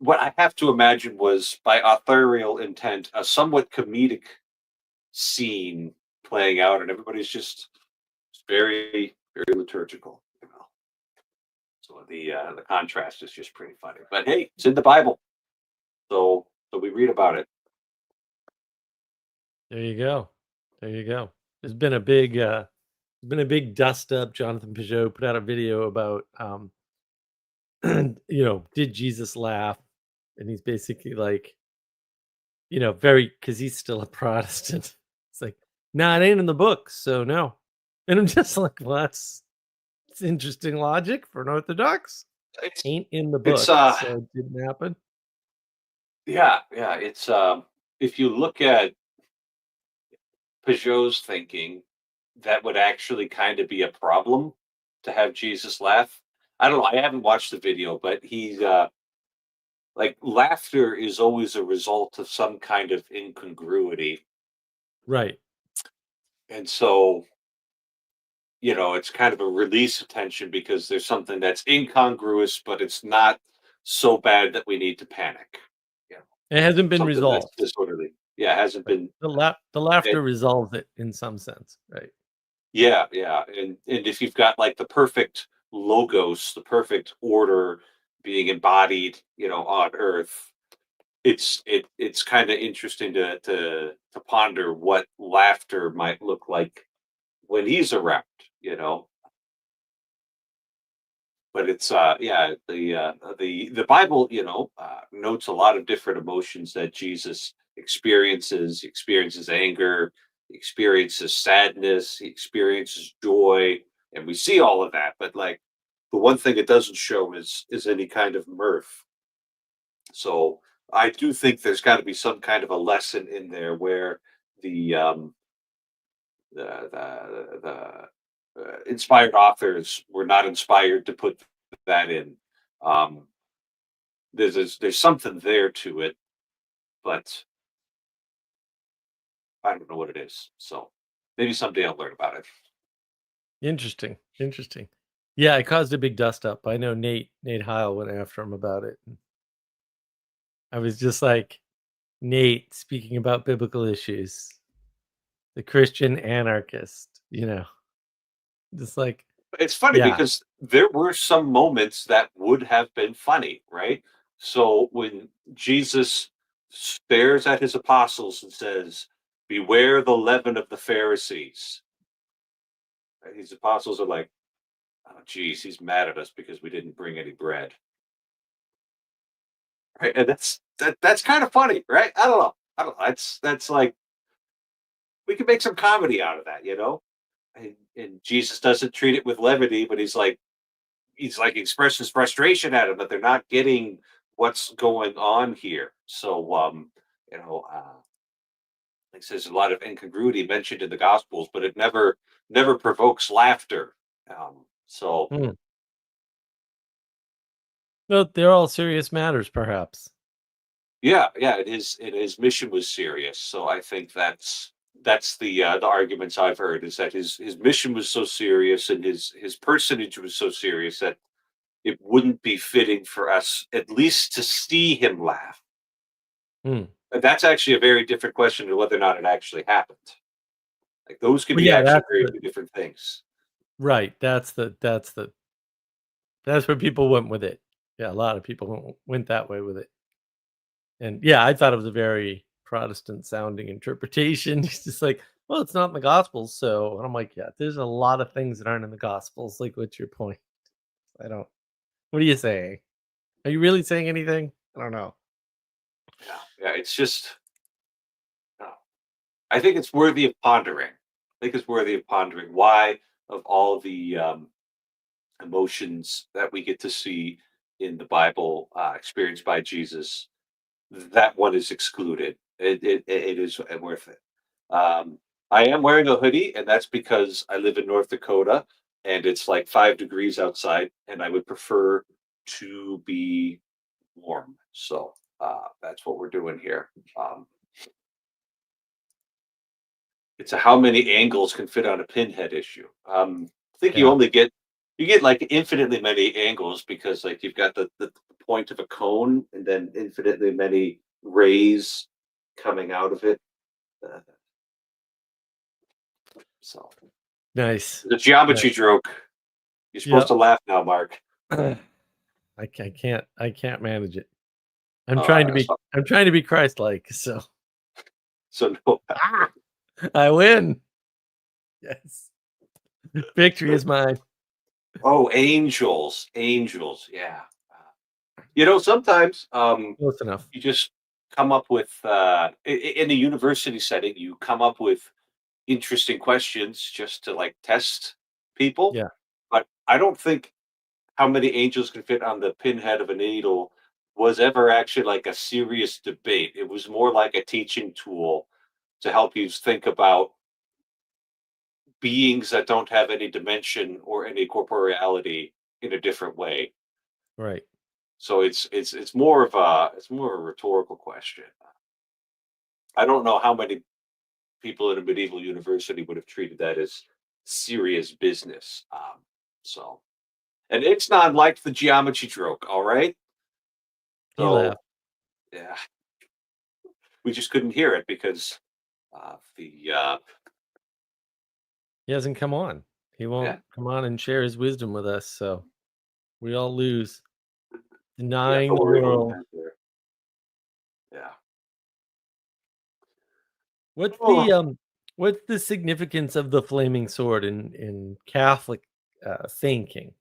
what I have to imagine was by authorial intent a somewhat comedic scene playing out, and everybody's just very very liturgical. So the contrast is just pretty funny. But hey, it's in the Bible. So we read about it. There you go. There you go. There's been a big dust up. Jonathan Pageau put out a video about did Jesus laugh? And he's basically like, very because he's still a Protestant. It's like, nah, it ain't in the book, so no. And I'm just like, well, it's interesting logic for an Orthodox. It's Ain't in the it's book, so it didn't happen. yeah, it's if you look at Pageau's thinking, that would actually kind of be a problem to have Jesus laugh. I don't know. I haven't watched the video, but he's like laughter is always a result of some kind of incongruity. Right. And so it's kind of a release of tension because there's something that's incongruous, but it's not so bad that we need to panic. Yeah, It hasn't been something that's resolved. disorderly. Yeah, it hasn't Right. been. The laughter resolves it in some sense, right? Yeah, yeah, and if you've got like the perfect logos, the perfect order being embodied, on Earth, it's kind of interesting to ponder what laughter might look like when he's around, you know. But it's yeah, the Bible, notes a lot of different emotions that Jesus experiences. He experiences anger, he experiences sadness, he experiences joy, and we see all of that. But like the one thing it doesn't show is any kind of mirth. So I do think there's got to be some kind of a lesson in there where the the inspired authors were not inspired to put that in. Um, there's something there to it, but I don't know what it is. So maybe someday I'll learn about it. Interesting. Interesting. Yeah, it caused a big dust up. I know Nate Heil went after him about it. I was just like, Nate, speaking about biblical issues, the Christian anarchist, just like, It's funny yeah, because there were some moments that would have been funny, right? So when Jesus stares at his apostles and says, "Beware the leaven of the Pharisees," and his apostles are like, "Oh, geez, he's mad at us because we didn't bring any bread." Right? And that's kind of funny, right? I don't know. I don't know. That's like we could make some comedy out of that, And Jesus doesn't treat it with levity, but he's like expressing his frustration at him that they're not getting what's going on here. So like I says a lot of incongruity mentioned in the gospels, but it never provokes laughter. So hmm. Well, they're all serious matters, perhaps. yeah, yeah, his mission was serious. So I think that's the arguments I've heard is that his mission was so serious and his personage was so serious that it wouldn't be fitting for us at least to see him laugh. Hmm. And that's actually a very different question to whether or not it actually happened. Like those could Well, be yeah, actually very two different things. right. That's where people went with it. Yeah, a lot of people went that way with it. And yeah, I thought it was a very Protestant sounding interpretation. It's just like, well, it's not in the Gospels. So, and I'm like, yeah, there's a lot of things that aren't in the Gospels. Like, what's your point? I don't, what are you saying? Are you really saying anything? I don't know. Yeah, yeah. It's just, uh, I think it's worthy of pondering. I think it's worthy of pondering why, of all the emotions that we get to see in the Bible, experienced by Jesus, that one is excluded. It is worth it. I am wearing a hoodie, and that's because I live in North Dakota, and it's like 5 degrees outside, and I would prefer to be warm. So that's what we're doing here. It's a how many angles can fit on a pinhead issue. I think Yeah. you get like infinitely many angles because like you've got the point of a cone and then infinitely many rays coming out of it. Uh, so Nice. the geometry Nice. joke. You're supposed Yep. to laugh now, Mark. I can't manage it. All right. I'm trying to be Christ-like. So So no. I win. Yes. Victory is mine. Oh, angels, angels. Yeah. Sometimes Close enough. you just come up with in a university setting, you come up with interesting questions just to like test people. Yeah. But I don't think how many angels can fit on the pinhead of a needle was ever actually like a serious debate. It was more like a teaching tool to help you think about beings that don't have any dimension or any corporeality in a different way. Right. So it's more of a rhetorical question. I don't know how many people in a medieval university would have treated that as serious business. So, and it's not like the geometry joke, all right? He So, laughed. yeah, we just couldn't hear it because the He hasn't come on. He yeah, won't come on and share his wisdom with us, so we all lose. yeah, Denying don't the worry about world. that there. Yeah. What's Oh, what's the significance of the flaming sword in Catholic thinking,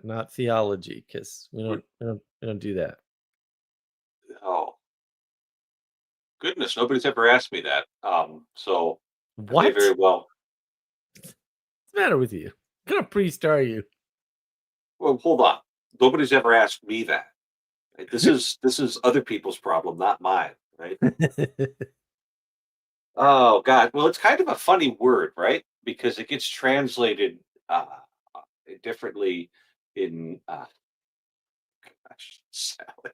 not theology, because we don't do that. oh goodness, nobody's ever asked me that. So I may very What? well. What's the matter with you? What kind of priest are you? Well, hold on. Nobody's ever asked me that. Right? This is other people's problem, not mine. Right? Oh God. Well, it's kind of a funny word, right? Because it gets translated uh, differently in. Gosh, Sally.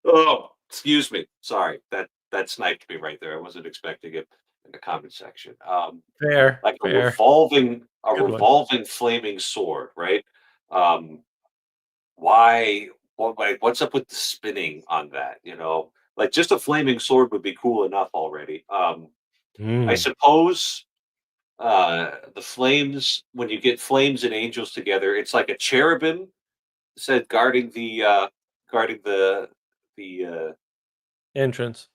Oh, excuse me. Sorry, that sniped me right there. I wasn't expecting it in the comment section. Fair, Like fair. a Good one. revolving flaming sword, right? Um, why? What's up with the spinning on that? Like just a flaming sword would be cool enough already. I Mm, suppose the flames when you get flames and angels together, it's like a cherubim said guarding the entrance.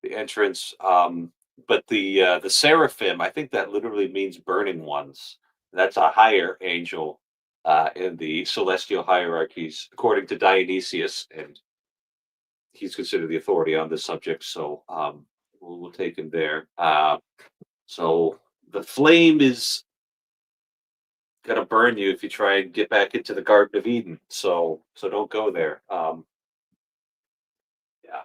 the entrance. But the seraphim, I think that literally means burning ones. That's a higher angel in the celestial hierarchies, according to Dionysius, and he's considered the authority on this subject. So we'll take him there. So the flame is gonna burn you if you try and get back into the Garden of Eden. So don't go there. Yeah,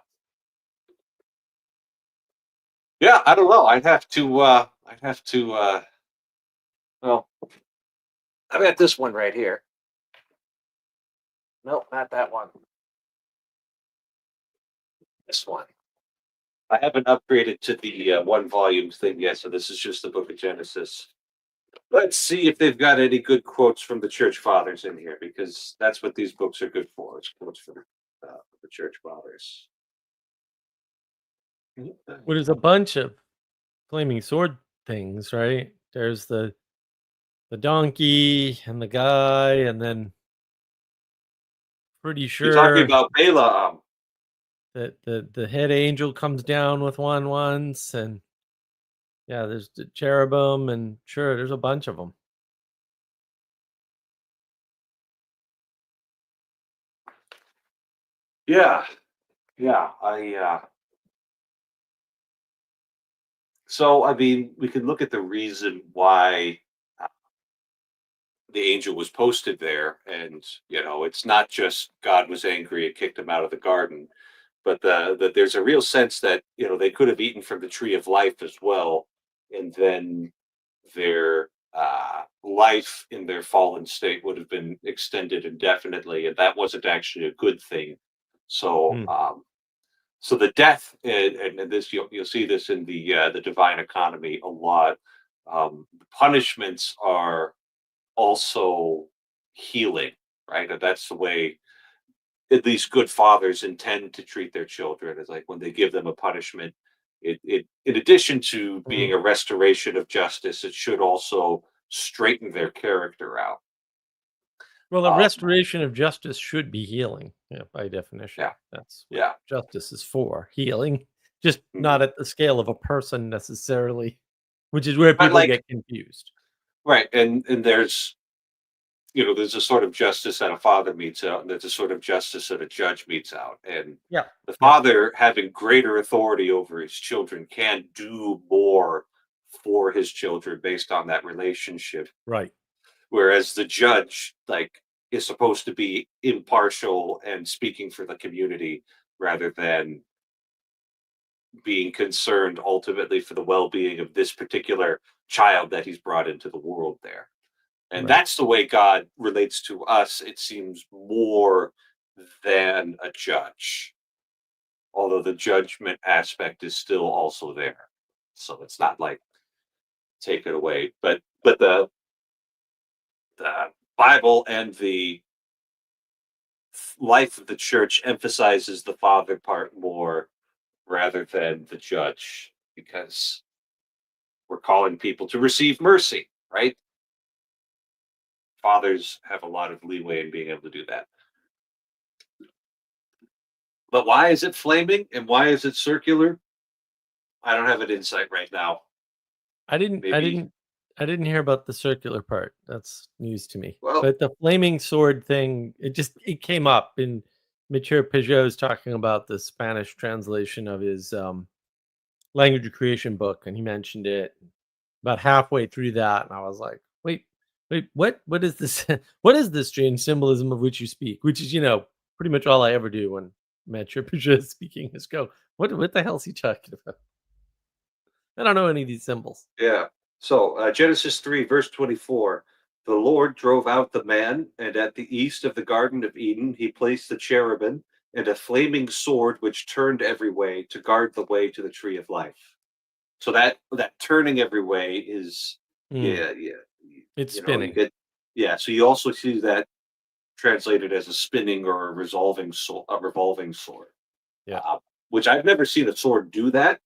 yeah. I don't know. I'd have to. I'd have to. Well, I've got this one right here. Nope, not that one. This one. I haven't upgraded to the one volume thing yet, so this is just the Book of Genesis. Let's see if they've got any good quotes from the church fathers in here, because that's what these books are good for. It's quotes from the church fathers. Well, there's a bunch of flaming sword things, right? There's the donkey and the guy, and then pretty You're talking sure about Balaam. that the head angel comes down with one once, and yeah, there's the cherubim, and sure, there's a bunch of them. Yeah, yeah. So I mean, we can look at the reason why uh, the angel was posted there, and it's not just God was angry and kicked him out of the garden, but there's a real sense that they could have eaten from the tree of life as well, and then their life in their fallen state would have been extended indefinitely, and that wasn't actually a good thing. So, Hmm. so the death, and this you'll see this in the divine economy a lot. Punishments are also healing, right? And that's the way at least good fathers intend to treat their children. Is like when they give them a punishment, it in addition to being Mm. a restoration of justice, it should also straighten their character out. Well, a Um, restoration of justice should be healing, yeah, by definition. yeah, That's what yeah, justice is for, healing, just mhm. not at the scale of a person necessarily, which is where But people like get confused. right, and there's a sort of justice that a father meets out, and there's a sort of justice that a judge meets out, and Yeah, the yeah, father having greater authority over his children can do more for his children based on that relationship, right, whereas the judge is supposed to be impartial and speaking for the community rather than being concerned ultimately for the well-being of this particular child that he's brought into the world there. And right. that's the way God relates to us, it seems, more than a judge, although the judgment aspect is still also there. so it's not like take it away. But the Bible and the life of the church emphasizes the father part more rather than the judge, because we're calling people to receive mercy, right? Fathers have a lot of leeway in being able to do that. But why is it flaming and why is it circular? I don't have an insight right now. I didn't Maybe. I didn't hear about the circular part. That's news to me. Well, But the flaming sword thing, it came up in Mature Pageau's talking about the Spanish translation of his language of creation book, and he mentioned it about halfway through that, and I was like, wait, what is this? What is this strange symbolism of which you speak? Which is, pretty much all I ever do when Mature Pageau is speaking is go, what the hell is he talking about? I don't know any of these symbols. yeah. So Genesis 3, verse 24. The Lord drove out the man, and at the east of the Garden of Eden, he placed the cherubim and a flaming sword which turned every way to guard the way to the tree of life. So that turning every way is, Mm, yeah, yeah. it's You spinning. get, yeah. So you also see that translated as a spinning or a revolving sword. Yeah. Which I've never seen a sword do that.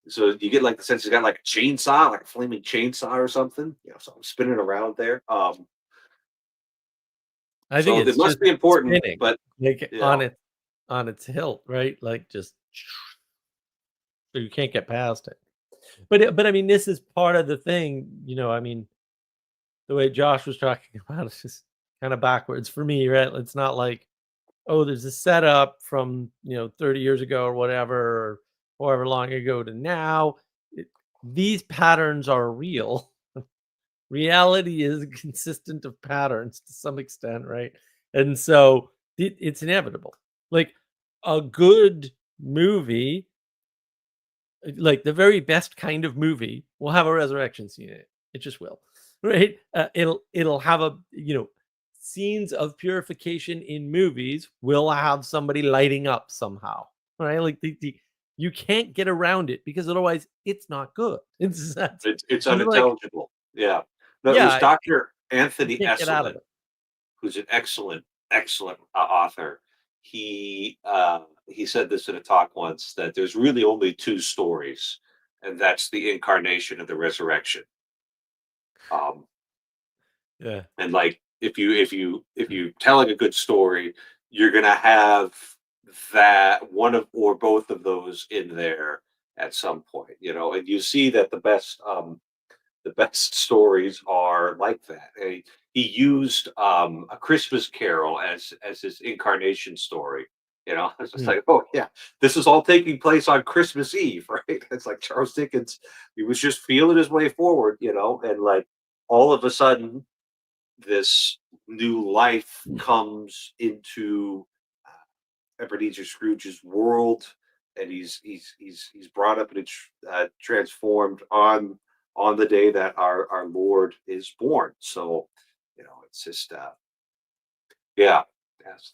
So you get like the sense it's got like a chainsaw, like a flaming chainsaw or something. So I'm spinning around there. I think So it it's must just be important, spinning, but like you on know, its hilt, right? Like just so you can't get past it. But I mean, this is part of the thing, I mean, the way Josh was talking about it's just kind of backwards for me, right? It's not like, oh, there's a setup from 30 years ago or whatever, or however long ago to now. These patterns are real. Reality is consistent of patterns to some extent, right? And so it's inevitable. Like a good movie, like the very best kind of movie, will have a resurrection scene in it. It just will, right? It'll have scenes of purification in movies will have somebody lighting up somehow, right? Like you can't get around it because otherwise it's not good. it's it's like, unintelligible. Yeah. No, it was yeah, Dr. you Anthony can't get out of Esselman, it. who's an excellent author. He said this in a talk once, that there's really only two stories, and that's the incarnation and the resurrection. Um, Yeah. and like if you telling a good story, you're gonna have that one of or both of those in there at some point, and you see that the best stories are like that. He used a Christmas Carol as his incarnation story. It's just Mm. like, oh yeah, this is all taking place on Christmas Eve, right? It's like Charles Dickens, he was just feeling his way forward, and like all of a sudden this new life comes into Ebenezer Scrooge's world, and he's brought up and it's transformed on the day that our Lord is born. So, it's just yeah,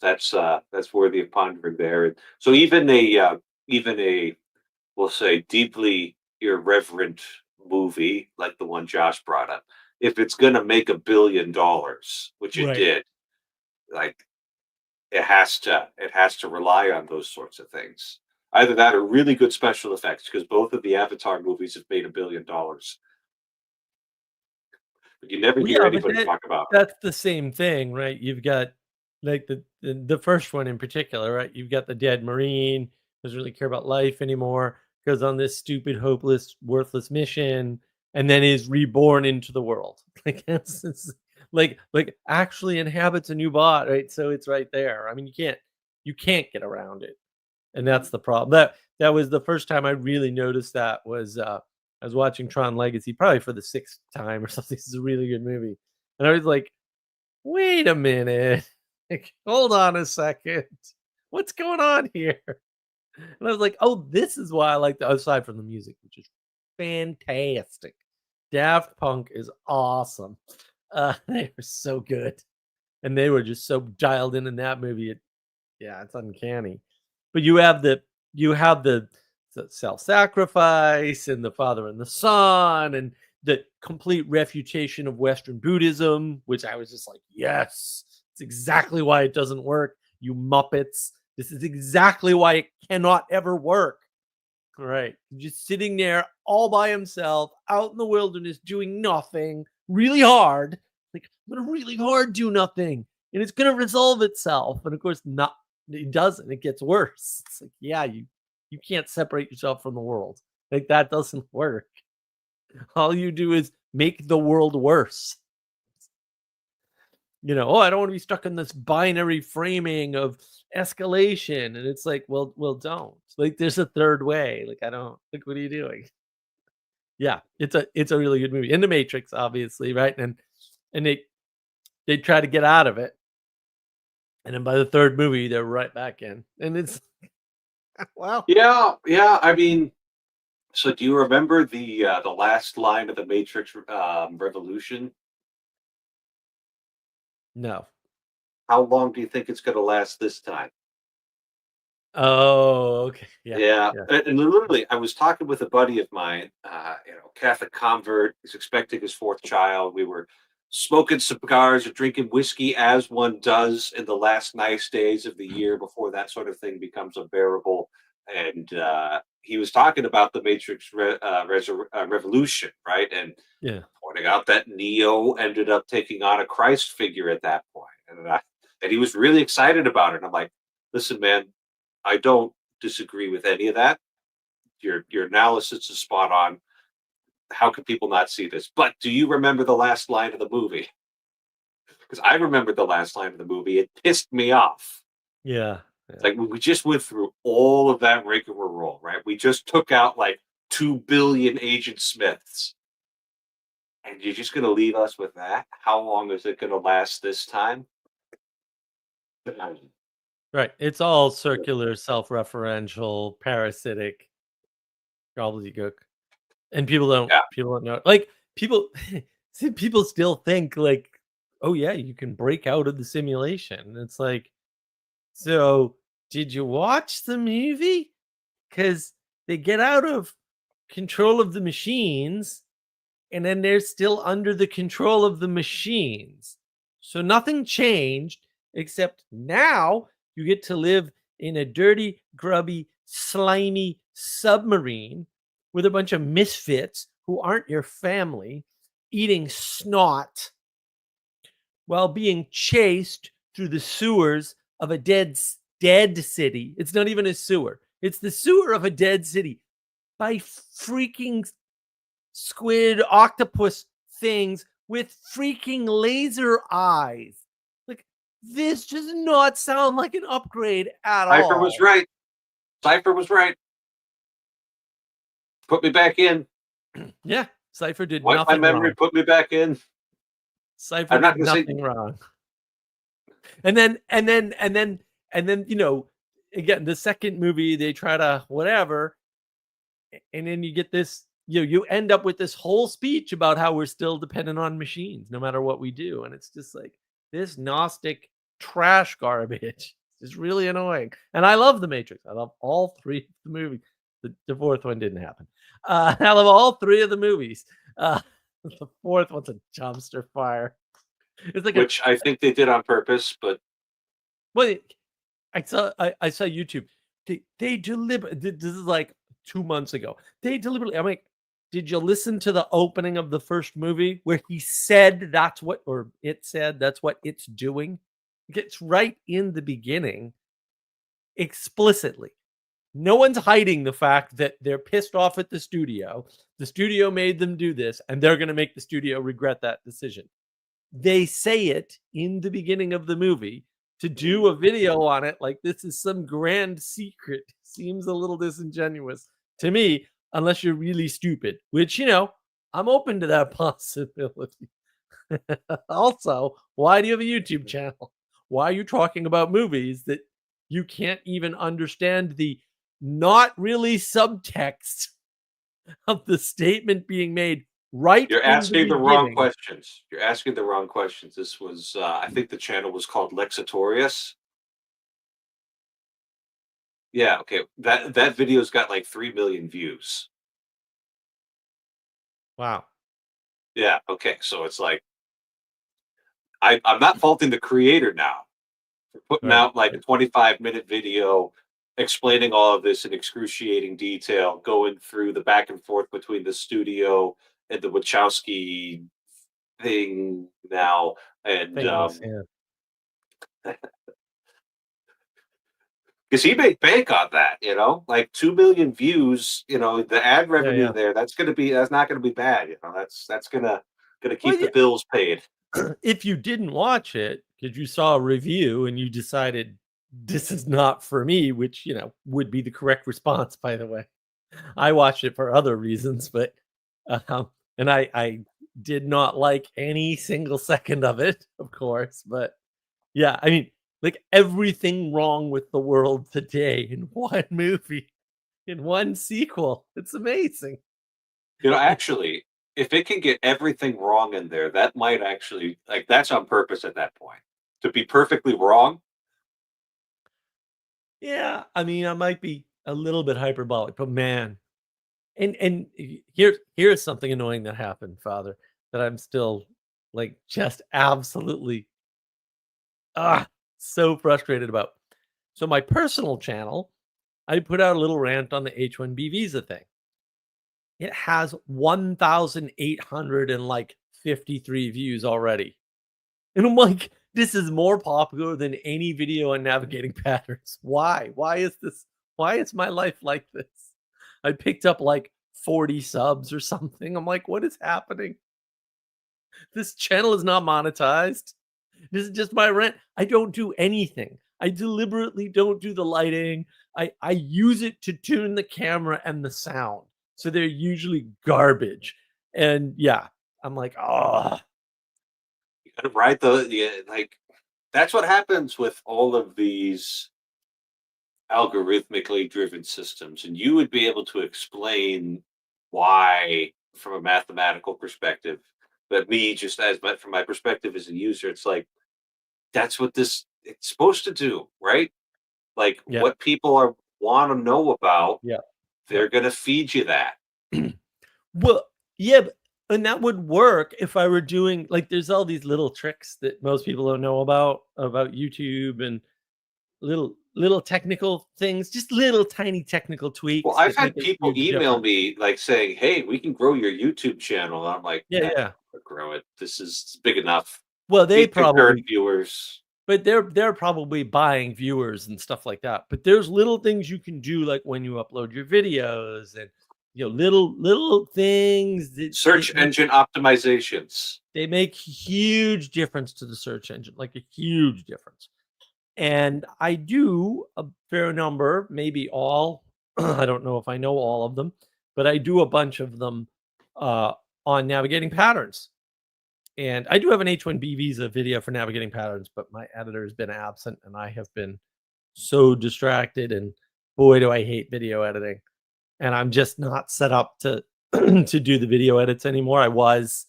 that's worthy of pondering there. And so even a we'll say deeply irreverent movie like the one Josh brought up, if it's going to make $1 billion, which it Right. did, like it has to rely on those sorts of things. Either that or really good special effects, because both of the Avatar movies have made $1 billion. But you never Well, hear yeah, but anybody talk about it. that's the same thing, right? You've got like the first one in particular, right? You've got the dead Marine, doesn't really care about life anymore, goes on this stupid, hopeless, worthless mission, and then is reborn into the world. Like it's like actually inhabits a new bot, right? So it's right there. I mean, you can't get around it. And that's the problem. That was the first time I really noticed that was I was watching Tron Legacy probably for the sixth time or something. This is a really good movie. And I was like, wait a minute. Like, hold on a second. What's going on here? And I was like, oh, this is why I like the aside from the music, which is fantastic. Daft Punk is awesome. They were so good. And they were just so dialed in that movie. Yeah, it's uncanny. But you have the self-sacrifice and the Father and the Son and the complete refutation of Western Buddhism, which I was just like, yes, it's exactly why it doesn't work, you Muppets. This is exactly why it cannot ever work. All right. Just sitting there all by himself out in the wilderness doing nothing really hard. Like, I'm going to really hard do nothing and it's going to resolve itself. And of course, not, it doesn't. It gets worse. It's like, yeah, you can't separate yourself from the world. Like, that doesn't work. All you do is make the world worse. You know, oh, I don't want to be stuck in this binary framing of escalation. And it's like, well, don't. Like, there's a third way. Like, I don't, like, what are you doing? Yeah, it's a really good movie. In the Matrix, obviously, right? And they try to get out of it. And then by the third movie, they're right back in. And it's wow. Yeah. I mean, so do you remember the last line of the Matrix Revolution? No. How long do you think it's going to last this time? Oh, okay. Yeah. And literally, I was talking with a buddy of mine, Catholic convert. He's expecting his fourth child. We were smoking cigars or drinking whiskey as one does in the last nice days of the year before that sort of thing becomes unbearable. And he was talking about the Matrix Revolution, right? And Yeah. pointing out that Neo ended up taking on a Christ figure at that point. And he was really excited about it. And I'm like, listen, man, I don't disagree with any of that. Your analysis is spot on. How can people not see this? But do you remember the last line of the movie? Because I remember the last line of the movie. It pissed me off. Yeah. It's like we just went through all of that rigmarole, right? We just took out like 2 billion Agent Smiths. And you're just going to leave us with that? How long is it going to last this time? Right. It's all circular, self-referential, parasitic gobbledygook. And people don't know. Like, people still think like, oh yeah, you can break out of the simulation. And it's like, so did you watch the movie? Because they get out of control of the machines and then they're still under the control of the machines. So nothing changed, except now you get to live in a dirty, grubby, slimy submarine with a bunch of misfits who aren't your family, eating snot while being chased through the sewers of a dead city. It's not even a sewer. It's the sewer of a dead city by freaking squid octopus things with freaking laser eyes. Like, this does not sound like an upgrade at all. Cypher was right. Cypher was right. Put me back in. Yeah, Cypher did Wipe nothing my memory. wrong. Put me back in. Cypher did nothing wrong. And then, you know, again, the second movie, they try to whatever, and then you get this, you end up with this whole speech about how we're still dependent on machines no matter what we do. And it's just like this Gnostic trash garbage. It's really annoying. And I love The Matrix. I love all three of the movies. The fourth one didn't happen. I love all three of the movies. The fourth one's a dumpster fire. It's like Which I think they did on purpose, but well, I saw YouTube. They deliberately. This is like 2 months ago. They deliberately. I'm like, did you listen to the opening of the first movie where he said that's what, or it said that's what it's doing? It's right in the beginning, explicitly. No one's hiding the fact that they're pissed off at the studio. The studio made them do this, and they're going to make the studio regret that decision. They say it in the beginning of the movie. To do a video on it like this is some grand secret seems a little disingenuous to me, unless you're really stupid, which, I'm open to that possibility. Also, why do you have a YouTube channel? Why are you talking about movies that you can't even understand the not really subtext of the statement being made? Right. You're asking the wrong questions. You're asking the wrong questions. This was, I think the channel was called Lexitorius. Yeah, okay. That video's got like 3 million views. Wow. Yeah, okay. So it's like I'm not faulting the creator now for putting Right. out like a 25-minute video explaining all of this in excruciating detail, going through the back and forth between the studio and the Wachowski thing now, and Things. Yeah. because he made bank on that, like 2 million views. The ad Yeah. revenue Yeah. there. That's not going to be bad. That's gonna Well, keep the bills paid. if you didn't watch it because you saw a review and you decided this is not for me, which would be the correct response, by the way. I watched it for other reasons, but and I did not like any single second of it, of course. But yeah, I mean, like everything wrong with the world today in one movie, in one sequel. It's amazing. Actually, if it can get everything wrong in there, that might actually, like, that's on purpose at that point. To be perfectly wrong. Yeah, I mean, I might be a little bit hyperbolic, but man, and here's something annoying that happened, Father, that I'm still like just absolutely ah so frustrated about. So my personal channel, I put out a little rant on the H-1B visa thing. It has 1,800 and like 53 views already. And I'm like, this is more popular than any video on navigating patterns. Why? Why is this? Why is my life like this? I picked up like 40 subs or something. I'm like, what is happening? This channel is not monetized. This is just my rent. I don't do anything. I deliberately don't do the lighting. I use it to tune the camera and the sound. So they're usually garbage. And yeah, I'm like, oh, You gotta ride like, that's what happens with all of these algorithmically driven systems, and you would be able to explain why from a mathematical perspective. But me, just from my perspective as a user, it's like that's what this it's supposed to do, right? Like yeah, what people are want to know about, yeah, yeah. they're gonna feed you that. Well, yeah, and that would work if I were doing like there's all these little tricks that most people don't know about YouTube and little technical things, just little tiny technical Well, tweaks I've that make had a people huge email difference. me like saying, "Hey, we can grow your YouTube channel." And I'm like, Yeah, yeah. grow it. This is big enough. Well, they Keep the current probably viewers." but they're probably buying viewers and stuff like that. But there's little things you can do like when you upload your videos and little things that Search engine optimizations. they make huge difference to the search engine, like a huge difference. And I do a fair number, maybe all. I don't know if I know all of them, but I do a bunch of them uh, on navigating patterns. And I do have an H-1B visa video for navigating patterns, but my editor has been absent and I have been so distracted. And boy, do I hate video editing. And I'm just not set up to to do the video edits anymore. I was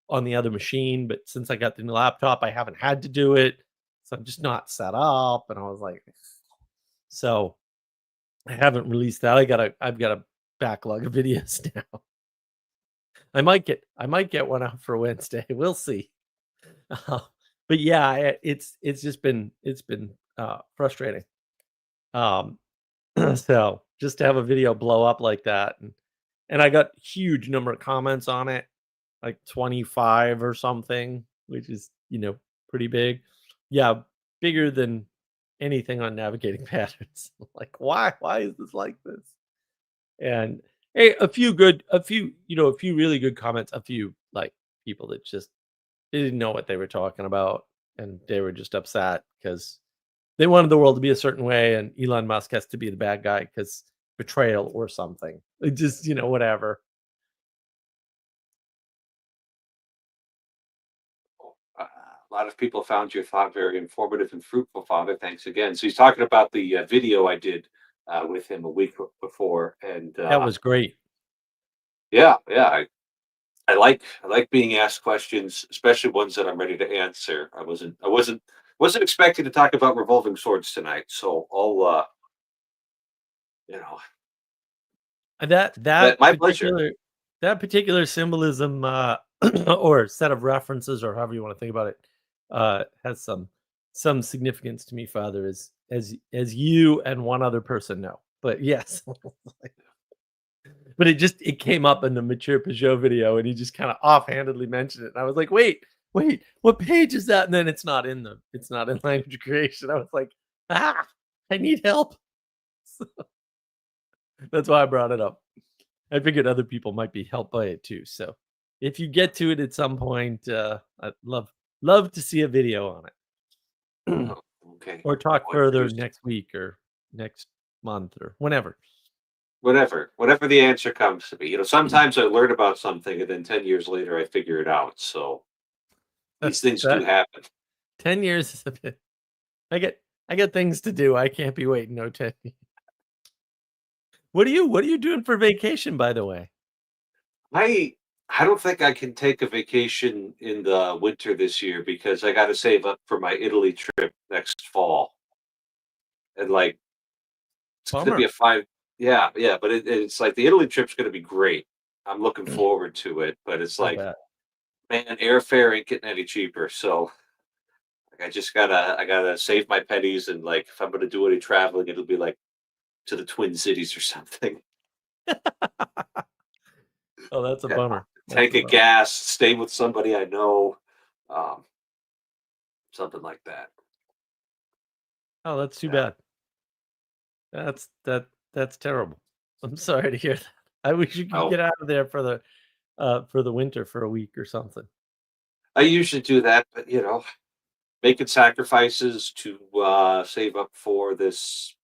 on the other machine, but since I got the new laptop, I haven't had to do it. So I'm just not set up. And I was like, so I haven't released that. I've got a backlog of videos now. I might get one out for Wednesday. We'll see. Uh, but yeah, it's just been frustrating. Um, so just to have a video blow up like that, and I got huge number of comments on it, like 25 or something, which is pretty big. Yeah, bigger than anything on navigating patterns. Like, why is this like this? And hey, a few really good comments, a few like people that just they didn't know what they were talking about, and they were just upset because they wanted the world to be a certain way, and Elon Musk has to be the bad guy because betrayal or something. It just whatever. A lot of people found your thought very informative and fruitful, Father. Thanks again. So he's talking about the video I did with him a week before, and That was great. yeah, yeah, I like being asked questions, especially ones that I'm ready to answer. I wasn't expecting to talk about revolving swords tonight, so you know, That my pleasure. particular symbolism or set of references or however you want to think about it has some significance to me, Father, as you and one other person know. But yes. But it came up in the mature Pageau video, and he just kind of offhandedly mentioned it. And I was like, wait, what page is that? And then it's not in language creation. I was like, I need help. So that's why I brought it up. I figured other people might be helped by it too. So if you get to it at some point, I'd love to see a video on it. Oh, okay. Or talk Boy, further produce next week or next month or whenever. whatever the answer comes to be. Sometimes I learn about something and then 10 years later I figure it out. So these things do That happen. 10 years is a bit. I get things to do. I can't be waiting no 10 years. What are you doing for vacation, by the way? I don't think I can take a vacation in the winter this year because I got to save up for my Italy trip next fall. And like it's going to be Bummer. a yeah, but it's like the Italy trip's going to be great. I'm looking forward to it, but it's I like, bet. man, airfare ain't getting any cheaper. So like, I gotta save my pennies, and like if I'm gonna do any traveling, it'll be like to the Twin Cities or something. Oh, that's a Yeah, bummer. That's tank a of bummer. gas, stay with somebody I know, um, something like that. Oh, that's too Yeah. bad. That's terrible. I'm sorry to hear that. I wish you could Oh, get out of there for the winter for a week or something. I usually do that, but making sacrifices to save up for this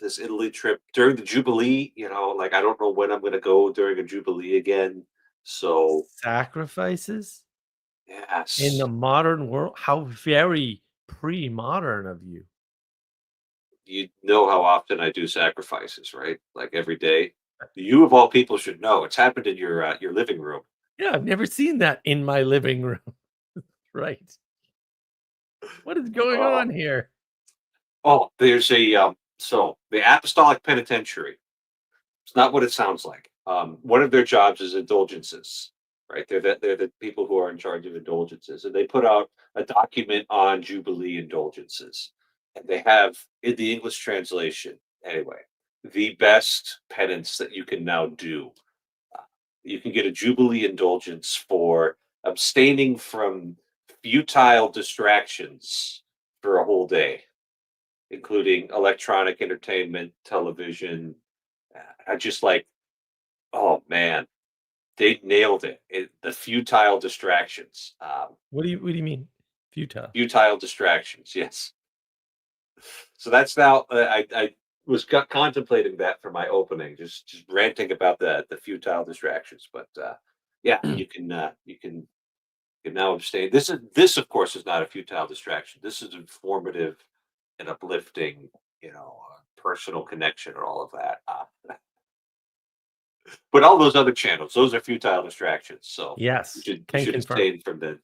Italy trip during the Jubilee. Like I don't know when I'm gonna go during a Jubilee again. So Sacrifices in yes, the modern world? How very pre-modern of you. you know how often I do sacrifices, right? Like every day. You of all people should know. It's happened in your living room. Yeah, I've never seen that in my living room. Right. What is going Oh, on here? there's so the Apostolic Penitentiary. It's not what it sounds like. One of their jobs is indulgences, right? They're the people who are in charge of indulgences, and they put out a document on Jubilee indulgences, and they have in the English translation anyway the best penance that you can now do. Uh, you can get a Jubilee indulgence for abstaining from futile distractions for a whole day, including electronic entertainment, television. I just like, oh man, they nailed it. The futile distractions. What do you mean? Futile. Futile distractions. Yes. So that's now. I was contemplating that for my opening, just ranting about the futile distractions. But yeah, you can now abstain. This of course is not a futile distraction. This is informative and uplifting. Personal connection and all of that. But all those other channels, those are futile distractions. So you Yes, should you can should confirm. abstain from the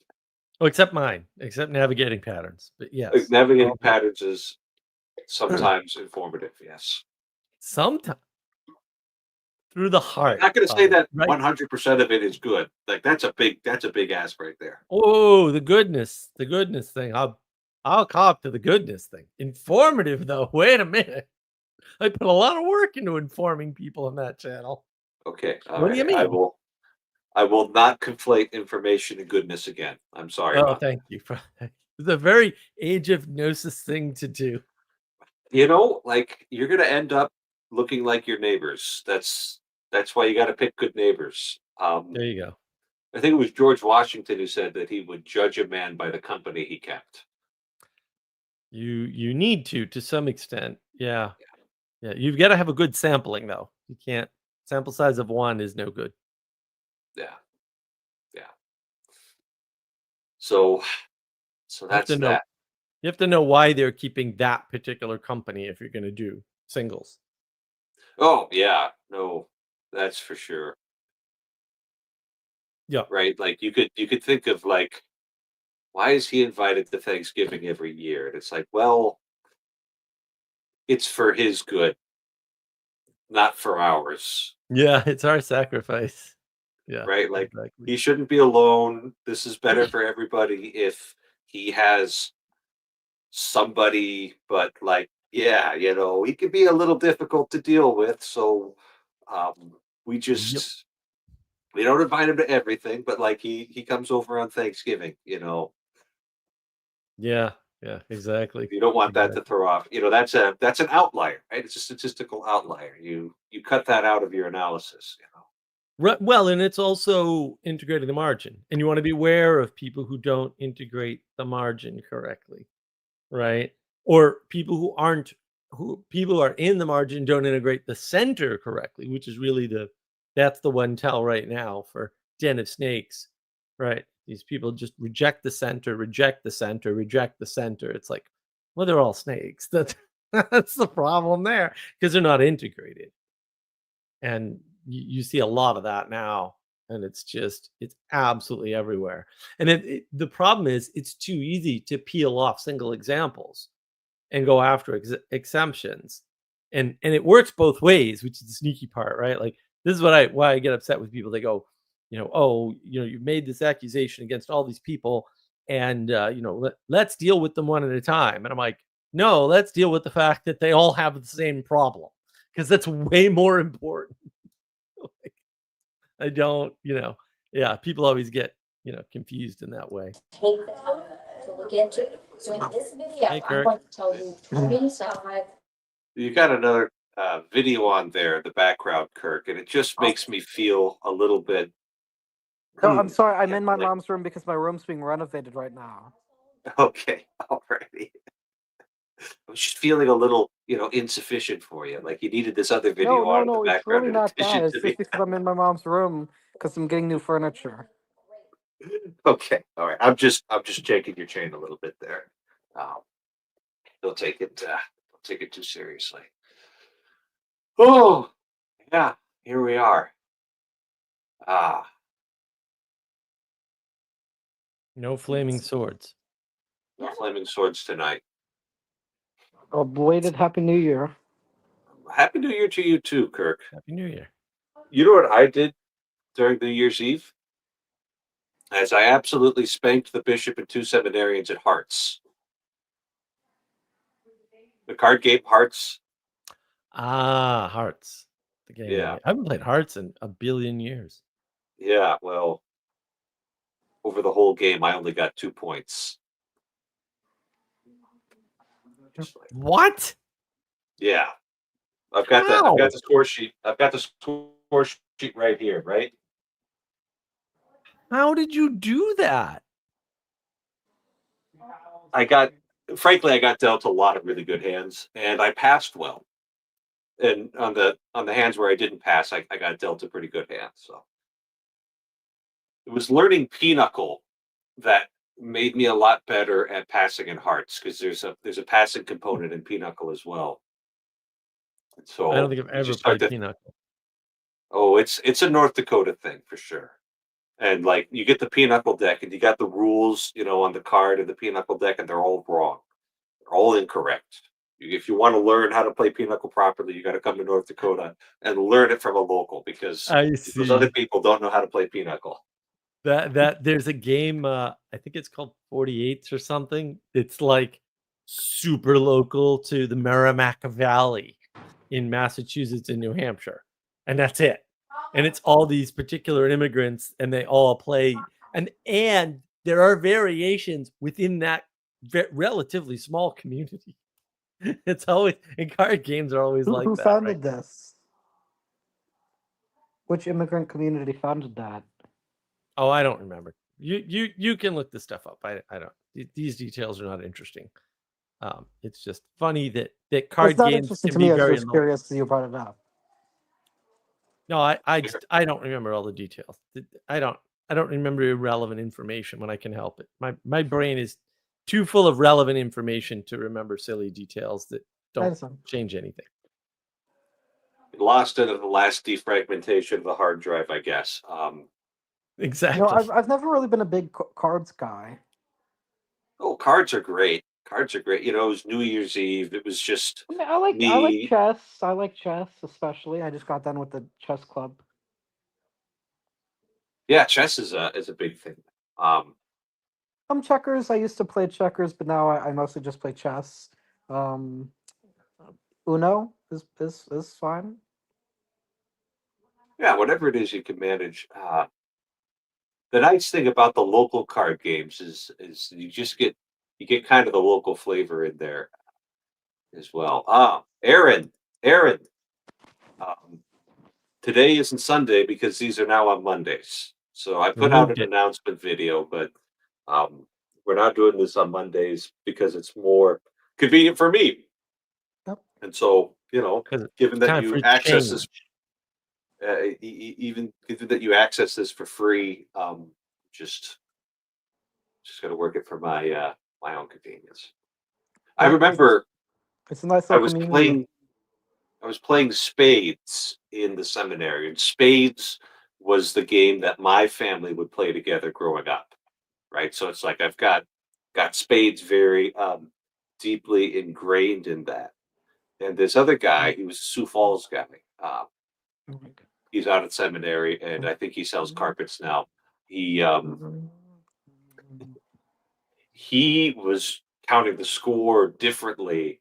Oh, except mine, except navigating patterns. But yes, navigating all the patterns is sometimes informative. Yes, sometimes through the I'm heart, not going to say Father, that right? 100% of it is good. Like that's a big ask right there. Oh, the goodness thing. I'll cop to the goodness thing. Informative though. Wait a minute. I put a lot of work into informing people on that channel. Okay, all What do you right. I mean? will. I will not conflate information and goodness again. I'm sorry Oh, about that. thank you for it's a very age of gnosis thing to do. Like you're going to end up looking like your neighbors. That's why you got to pick good neighbors. There you go. I think it was George Washington who said that he would judge a man by the company he kept. You need to some extent. Yeah. Yeah. You've got to have a good sampling though. You can't sample size of one is no good. Yeah, yeah. So, so You have to that's know that. you have to know why they're keeping that particular company if you're gonna do singles. Oh yeah, no, that's for sure. Yeah. Right? Like you could think of like, why is he invited to Thanksgiving every year? And it's like, well, it's for his good. not for ours, Yeah, it's our sacrifice. Yeah, right? Like exactly. he shouldn't be alone. This is better for everybody if he has somebody, but like, yeah, he could be a little difficult to deal with. So um, we Yep. just we don't invite him to everything, but like he comes over on Thanksgiving. Yeah, yeah, exactly. You don't want that to Exactly. throw off. That's an outlier, right? It's a statistical outlier. You cut that out of your analysis. Well, and it's also integrating the margin, and you want to be aware of people who don't integrate the margin correctly, right? Or who people are in the margin don't integrate the center correctly, which is really that's the one tell right now for Den of Snakes, right? These people just reject the center, reject the center, reject the center. It's like, well, they're all snakes. That's the problem there because they're not integrated. And you see a lot of that now, and it's absolutely everywhere. And the problem is it's too easy to peel off single examples and go after exemptions, and it works both ways, which is the sneaky part, right? Like this is why I get upset with people. They go, oh, you've made this accusation against all these people, and let's deal with them one at a time. And I'm like, no, let's deal with the fact that they all have the same problem because that's way more important. I don't, yeah, people always get, confused in that way. Take the time to look into. So in this video, Hey, I'm Kirk. going to tell you inside. You got another video on there, the background, Kirk, and it just makes me feel a little bit. No, I'm sorry. I'm yeah, in my like, mom's room because my room's being renovated right now. okay, alrighty. I was just feeling a little, insufficient for you. Like you needed this other No, video no, on in the no. It's background really in not that. addition It's to just the. because I'm in my mom's room because I'm getting new furniture. Okay, all right. I'm just checking your chain a little bit there. Don't take it. Don't take it too seriously. Oh, yeah. Here we are. Ah, No flaming swords. no flaming swords tonight. A belated Happy New Year. Happy New Year to you too, Kirk. Happy New Year. You know what I did during New Year's Eve? As I absolutely spanked the bishop and two seminarians at Hearts. The card game Hearts. Ah, Hearts. The game. Yeah. I haven't played Hearts in a billion years. Yeah, well, over the whole game, I only got 2 points. What? Yeah, I've got the score sheet. I've got the score sheet right here. Right. How did you do that? Frankly, I got dealt a lot of really good hands, and I passed well. And on the hands where I didn't pass, I got dealt a pretty good hand. So it was learning Pinochle that made me a lot better at passing in Hearts because there's a passing component in Pinochle as well. So I don't think I've you ever just start played to. Pinochle. Oh, it's a North Dakota thing for sure. And like you get the Pinochle deck and you got the rules, on the card of the Pinochle deck, and they're all wrong. They're all incorrect. If you want to learn how to play Pinochle properly, you got to come to North Dakota and learn it from a local because I those other see. people don't know how to play Pinochle. That there's a game, I think it's called 48s or something. It's like super local to the Merrimack Valley in Massachusetts and New Hampshire. And that's it. And it's all these particular immigrants and they all play and there are variations within that relatively small community. It's always and card games are always like Who that, founded right? this? Which immigrant community founded that? Oh, I don't remember. You can look this stuff up. I don't. These details are not interesting. It's just funny that It's card not games interesting can to be me. I was very just curious because you brought it up. No, I don't remember all the details. I don't remember irrelevant information when I can help it. My brain is too full of relevant information to remember silly details that don't Understand. change anything. Lost it in the last defragmentation of the hard drive, I guess. Exactly. I've never really been a big cards guy. Oh, cards are great. Cards are great. It was New Year's Eve. It was just I mean, I like me. chess. I like chess, especially. I just got done with the chess club. Yeah, chess is a big thing. Um, Checkers. I used to play checkers, but now I mostly just play chess. Um, Uno is fine. yeah, whatever it is you can manage. The nice thing about the local card games is you get kind of the local flavor in there as well. Aaron, um, today isn't Sunday because these are now on Mondays. So I We put out moved an it. announcement video, but um, we're not doing this on Mondays because it's more convenient for me. Yep. And so, 'Cause given it's that time you for access change. this, even given that you access this for free, just got to work it for my own convenience. I Yep. remember It's a nice I little was community. playing spades in the seminary, and spades was the game that my family would play together growing up. Right, so it's like I've got spades very deeply ingrained in that. And this other guy, he was a Sioux Falls guy. He's out at seminary, and I think he sells carpets now. He he was counting the score differently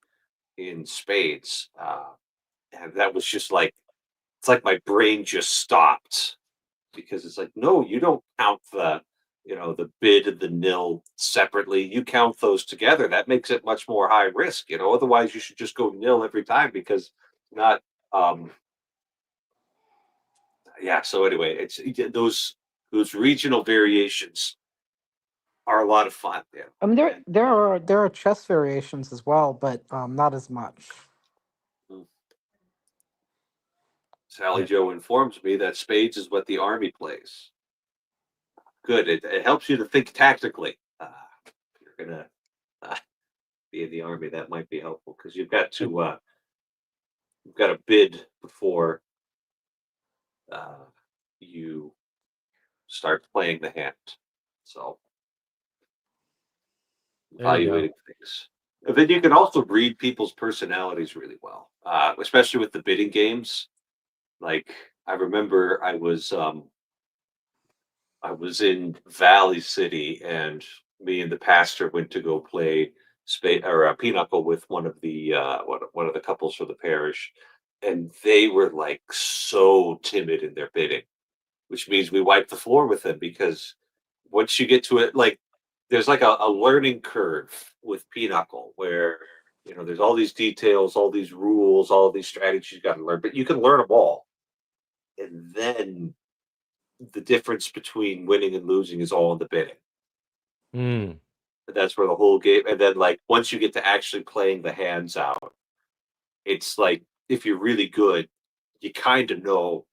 in spades, and that was just like it's like my brain just stopped because it's like, no, you don't count the bid and the nil separately. You count those together. That makes it much more high risk. Otherwise you should just go nil every time because not. Um, yeah. So anyway, it's those regional variations are a lot of fun. Yeah. I mean, there are chess variations as well, but not as much. Mm. Sally Yeah. Joe informs me that spades is what the army plays. Good. It helps you to think tactically. If you're gonna be in the army, that might be helpful because you've got to bid before uh, you start playing the hand. So There you go. evaluating things. And then you can also read people's personalities really well, especially with the bidding games. Like I remember I was in Valley City, and me and the pastor went to go play spade or pinochle with one of the couples for the parish, and they were like so timid in their bidding, which means we wiped the floor with them because once you get to it, like there's like a learning curve with pinochle where there's all these details, all these rules, all these strategies you got to learn, but you can learn them all, and then the difference between winning and losing is all in the bidding. Mm. That's where the whole game. And then, like, once you get to actually playing the hands out, it's like if you're really good, you kind of know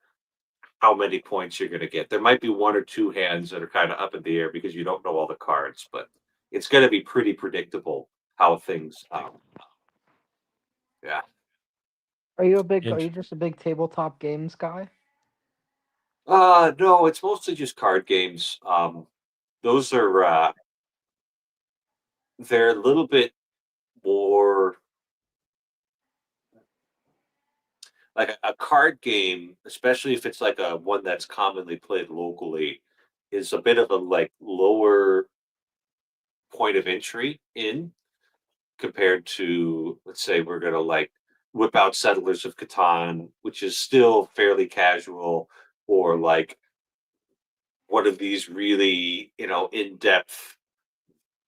how many points you're going to get. There might be one or two hands that are kind of up in the air because you don't know all the cards, but it's going to be pretty predictable how things. Yeah. Are you just a big tabletop games guy? No, it's mostly just card games. Those are they're a little bit more like a card game, especially if it's like a one that's commonly played locally, is a bit of a like lower point of entry in compared to, let's say, we're gonna like whip out Settlers of Catan, which is still fairly casual, or like one of these really, in depth.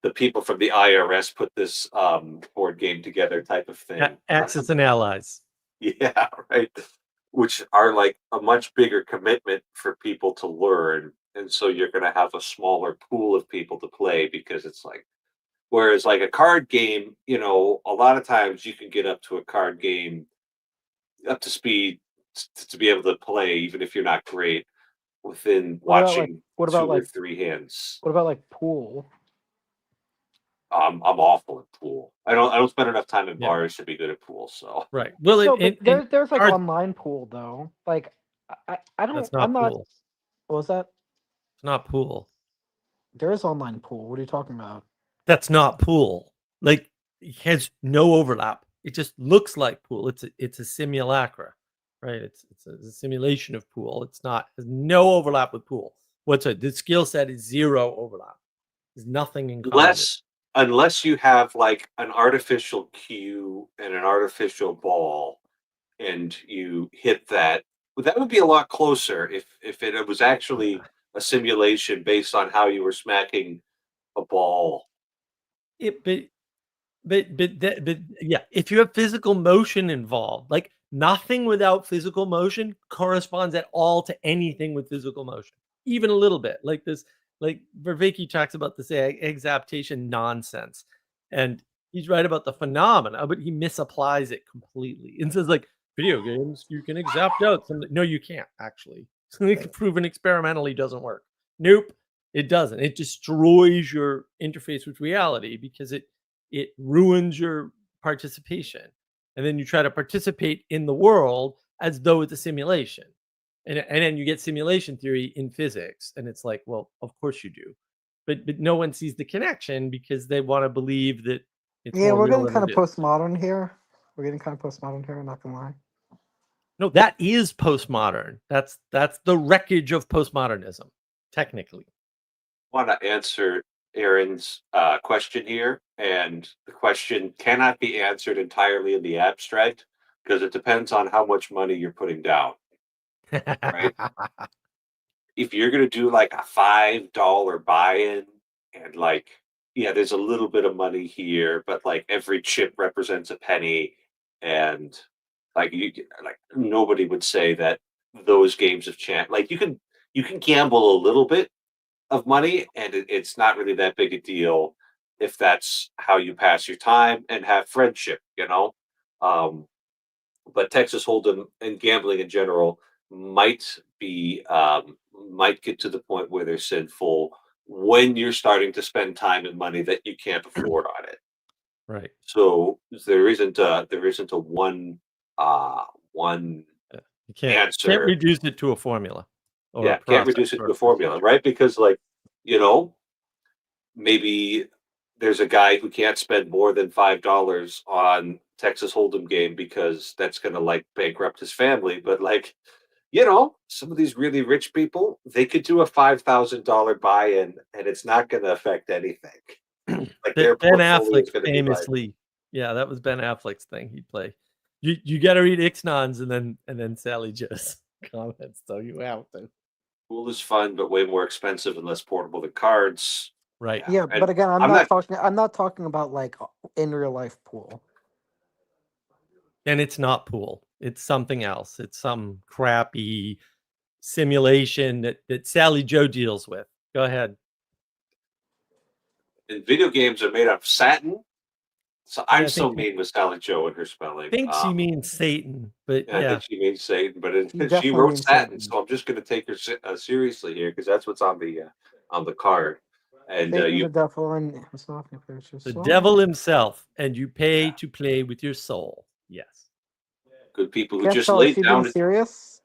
The people from the IRS put this board game together type of thing. Axis and allies. Yeah, right. Which are like a much bigger commitment for people to learn. And so you're going to have a smaller pool of people to play because it's like, whereas like a card game, a lot of times you can get up to a card game up to speed to be able to play, even if you're not great, within What about like watching what about two or like three hands. what about like pool? I'm awful at pool. I don't spend enough time in Yeah. bars to be good at pool. So Right. Well, No, but in there's like cards, online pool though. Like I don't that's I'm not not. pool. What was that? It's not pool. There is online pool. What are you talking about? That's not pool. Like has no overlap. It just looks like pool. It's a simulacra, right? It's a simulation of pool. It's not has no overlap with pool. The skill set is zero overlap. There's nothing in common. Unless you have like an artificial cue and an artificial ball, and you hit that. Well, that would be a lot closer if it was actually a simulation based on how you were smacking a ball. But yeah, if you have physical motion involved, like nothing without physical motion corresponds at all to anything with physical motion, even a little bit. Like this, like Vervaeke talks about this exaptation nonsense, and he's right about the phenomena, but he misapplies it completely and says like video games you can exapt out some. No, you can't actually. It's proven experimentally doesn't work. Nope, it doesn't. It destroys your interface with reality because it ruins your participation. And then you try to participate in the world as though it's a simulation. And then you get simulation theory in physics. And it's like, well, of course you do. But no one sees the connection because they want to believe that it's Yeah, more we're real getting than kind it of is. postmodern here. We're getting kind of postmodern here. I'm not gonna lie. No, that is postmodern. That's the wreckage of postmodernism, technically. I want to answer Aaron's question here, and the question cannot be answered entirely in the abstract because it depends on how much money you're putting down. Right. If you're going to do like a $5 buy-in, and like, yeah, there's a little bit of money here, but like every chip represents a penny, and like like nobody would say that those games of chance. Like you can gamble a little bit of money, and it's not really that big a deal if that's how you pass your time and have friendship, you know. Um, but Texas Hold'em and gambling in general might might get to the point where they're sinful when you're starting to spend time and money that you can't afford on it. Right. So there isn't a one You can't answer. reduce it to a formula or a Yeah, can't process reduce it or to a a formula, procedure. right? Because like, you know, maybe there's a guy who can't spend more than $5 on Texas Hold'em game because that's going to like bankrupt his family. But like, you know, some of these really rich people, they could do a $5,000 buy-in, and it's not going to affect anything. Like their Ben portfolio Affleck is going to be like, famously, yeah, that was Ben Affleck's thing. He'd play. You got to read Ixnan's and then Sally Joe's comments, so you have to. pool is fun, but way more expensive and less portable than cards. Right. Yeah, And but again, I'm not I'm not talking about like in real life pool. And it's not pool. It's something else. It's some crappy simulation that Sally Joe deals with. Go ahead. and video games are made of satin. So Yeah, I'm I so think mean with Sally Joe and her spelling. think she means Satan, but Yeah, I yeah. think she means Satan, but You she definitely wrote mean satin, Satan. so I'm just going to take her seriously here because that's what's on the card. And Satan, you the devil, and himself. The devil himself, and you pay to play with your soul. Yes. good people who Can't just tell. Is laid she being down. serious?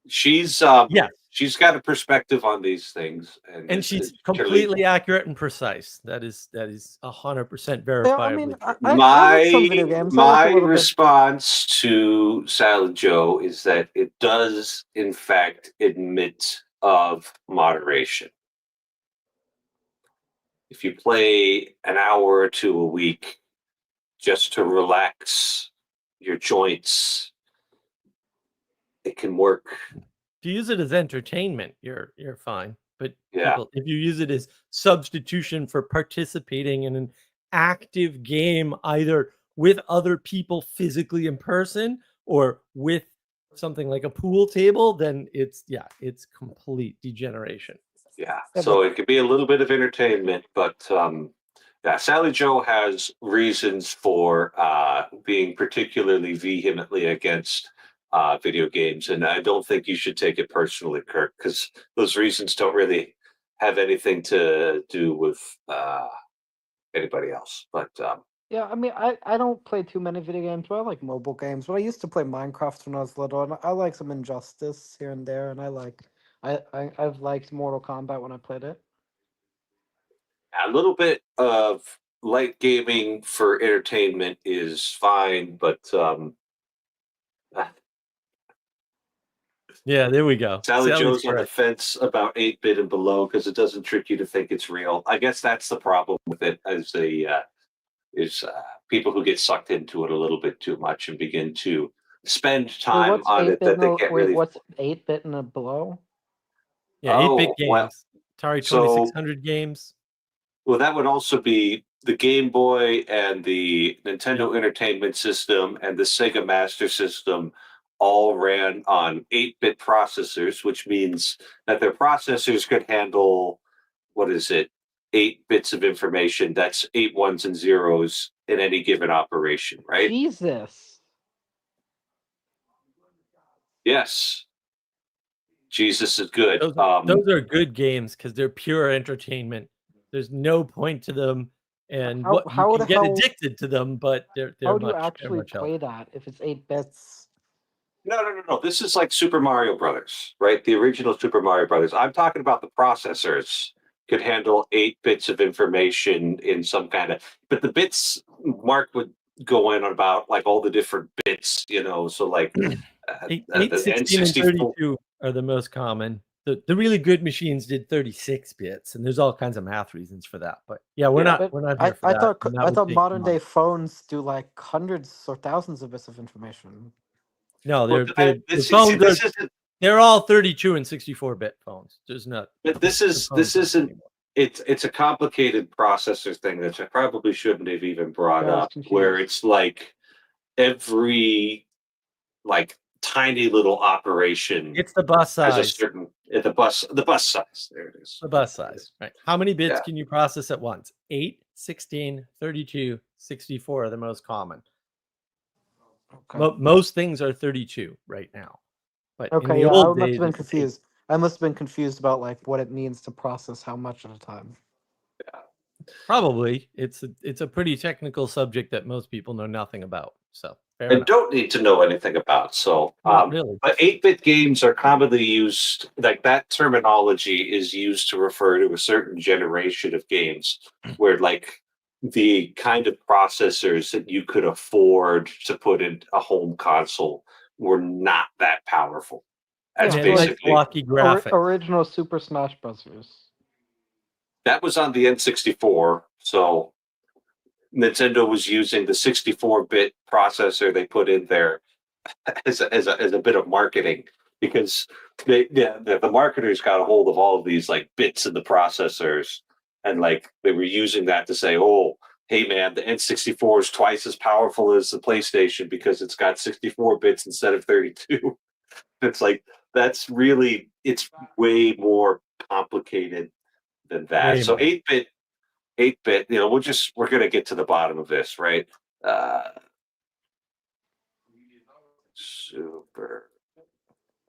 She's Yes. she's got a perspective on these things, and And she's completely accurate and precise. That is 100% Yeah, I mean, verifiably true. I like some video games. I like My a little bit. response to Salad Joe is that it does in fact admit of moderation. If you play an hour or two a week just to relax your joints, it can work. If you use it as entertainment, you're fine. But Yeah. people, if you use it as substitution for participating in an active game, either with other people physically in person or with something like a pool table, then it's complete degeneration. Yeah. Yeah, So but it could be a little bit of entertainment, but yeah, Sally Joe has reasons for being particularly vehemently against video games, and I don't think you should take it personally, Kirk, because those reasons don't really have anything to do with anybody else. But yeah, I mean, I don't play too many video games, but I like mobile games. But I used to play Minecraft when I was little, and I like some Injustice here and there, and I've liked Mortal Kombat when I played it. a little bit of light gaming for entertainment is fine, but Yeah, there we go. Sally Sally's Joe's on the correct. fence about 8-bit and below because it doesn't trick you to think it's real. I guess that's the problem with it, as people who get sucked into it a little bit too much and begin to spend Wait, time what's on it 8-bit that they can't really. what's 8-bit and below? Yeah, 8-bit Well, games. Atari so 2600 games. well, that would also be the Game Boy and the Nintendo Yep. Entertainment System and the Sega Master System all ran on 8-bit processors, which means that their processors could handle, what is it, 8 bits of information. That's 8 ones and zeros in any given operation, right? Jesus. Yes. Jesus is good. Those are good games because they're pure entertainment. There's no point to them, and How- you how can the get hell- addicted to them, but they're How do you much actually healthier. play that if it's 8 bits? No. This is like Super Mario Brothers, right? The original Super Mario Brothers. I'm talking about the processors could handle 8 bits of information in some kind of, but the bits Mark would go in about like all the different bits, so like 8, the 16, and N64. 32 are the most common. The really good machines did 36 bits, and there's all kinds of math reasons for that. But yeah, we're Yeah. not here I for that. thought and that I would thought take modern day months. phones do like hundreds or thousands of bits of information. No, Well, the this phones isn't. they're all 32 and 64-bit phones. There's not. But the this phones aren't isn't. anymore. It's a complicated processor thing that I probably shouldn't have even brought Yeah, I was up. Where confused. it's like every like tiny little operation It's the bus has a size. certain the bus size. There it is. The bus size, right? How many bits Yeah. can you process at once? 8, 16, 32, 64 are the most common. Okay. Most things are 32 right now. But in Okay, the yeah, I old must days, have been it was 8. confused. I must have been confused about like what it means to process how much at a time. Probably. It's a pretty technical subject that most people know nothing about. So fair And enough. don't need to know anything about. So, Not really. but 8-bit games are commonly used, like that terminology is used to refer to a certain generation of games where like the kind of processors that you could afford to put in a home console were not that powerful. That's Yeah, And nice basically blocky graphics. Original Super Smash Bros. that was on the N64. So Nintendo was using the 64-bit processor they put in there as a bit of marketing, because the marketers got a hold of all of these like bits in the processors, and like they were using that to say, oh, hey man, the N64 is twice as powerful as the PlayStation because it's got 64 bits instead of 32. It's like it's way more complicated than that. Way So more. 8-bit, we're gonna get to the bottom of this, right? Super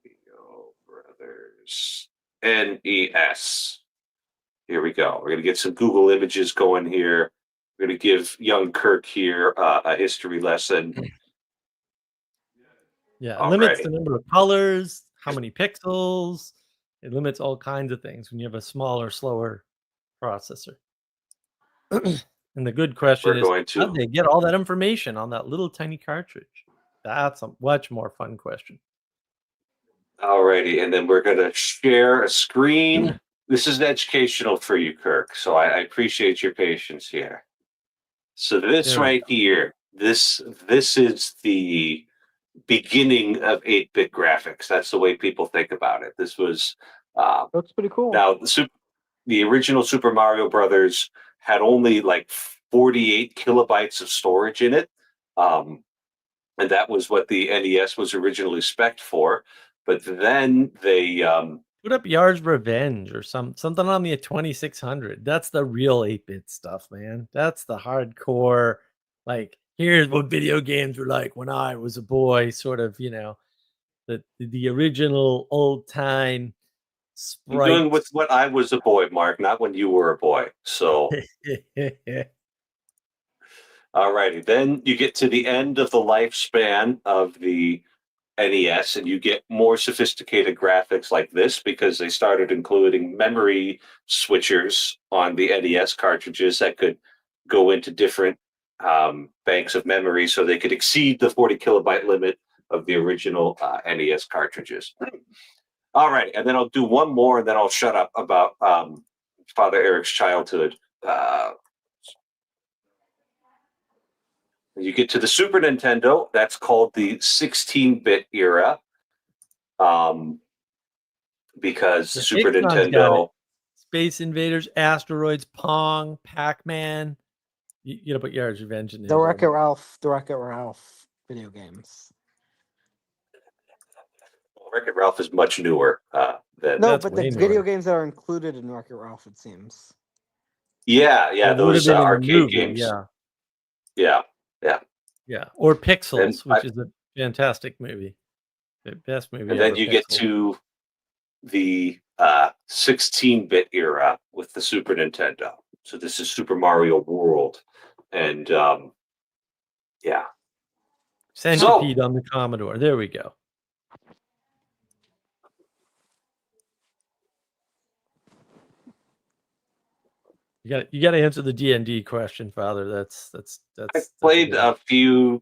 Mario Brothers NES. Here we go. We're gonna get some Google images going here. We're gonna give young Kirk here a history lesson. Yeah, it limits Alrighty. the number of colors, how many pixels. It limits all kinds of things when you have a smaller, slower processor. And the good question We're is, going to- how did they get all that information on that little tiny cartridge? That's a much more fun question. Alrighty, and then we're gonna share a screen. This is educational for you, Kirk. So I appreciate your patience here. So this There we right here, this is the beginning of 8-bit graphics. That's the way people think about it. This was Looks pretty cool. now the original Super Mario Brothers had only like 48 kilobytes of storage in it, and that was what the NES was originally spec'd for. But then they Put up Yard's Revenge or something on the 2600. That's the real 8-bit stuff, man. That's the hardcore, like, here's what video games were like when I was a boy, sort of, the original old time you're doing sprite. with what I was a boy, Mark, not when you were a boy. So alrighty, then you get to the end of the lifespan of the NES, and you get more sophisticated graphics like this because they started including memory switchers on the NES cartridges that could go into different banks of memory so they could exceed the 40 kilobyte limit of the original NES cartridges. All right, and then I'll do one more, and then I'll shut up about Father Eric's childhood. You get to the Super Nintendo. That's called the 16-bit era, because the Super Ixnon's got Nintendo. it. Space Invaders, Asteroids, Pong, Pac-Man. You gotta put Yard's Revenge in there. The Wreck-It Ralph video games. Wreck-It Ralph is much newer than. No, That's but the way video newer. games that are included in Wreck-It Ralph, it seems. Yeah, It would have those been in the arcade movie, games. Yeah. Yeah. Or Pixels, And which is a fantastic movie. The best movie And then ever, you get Pixels. to the 16-bit era with the Super Nintendo. So this is Super Mario World, and yeah. Centipede on the Commodore. There we go. You got to answer the D&D question, Father. That's I played a few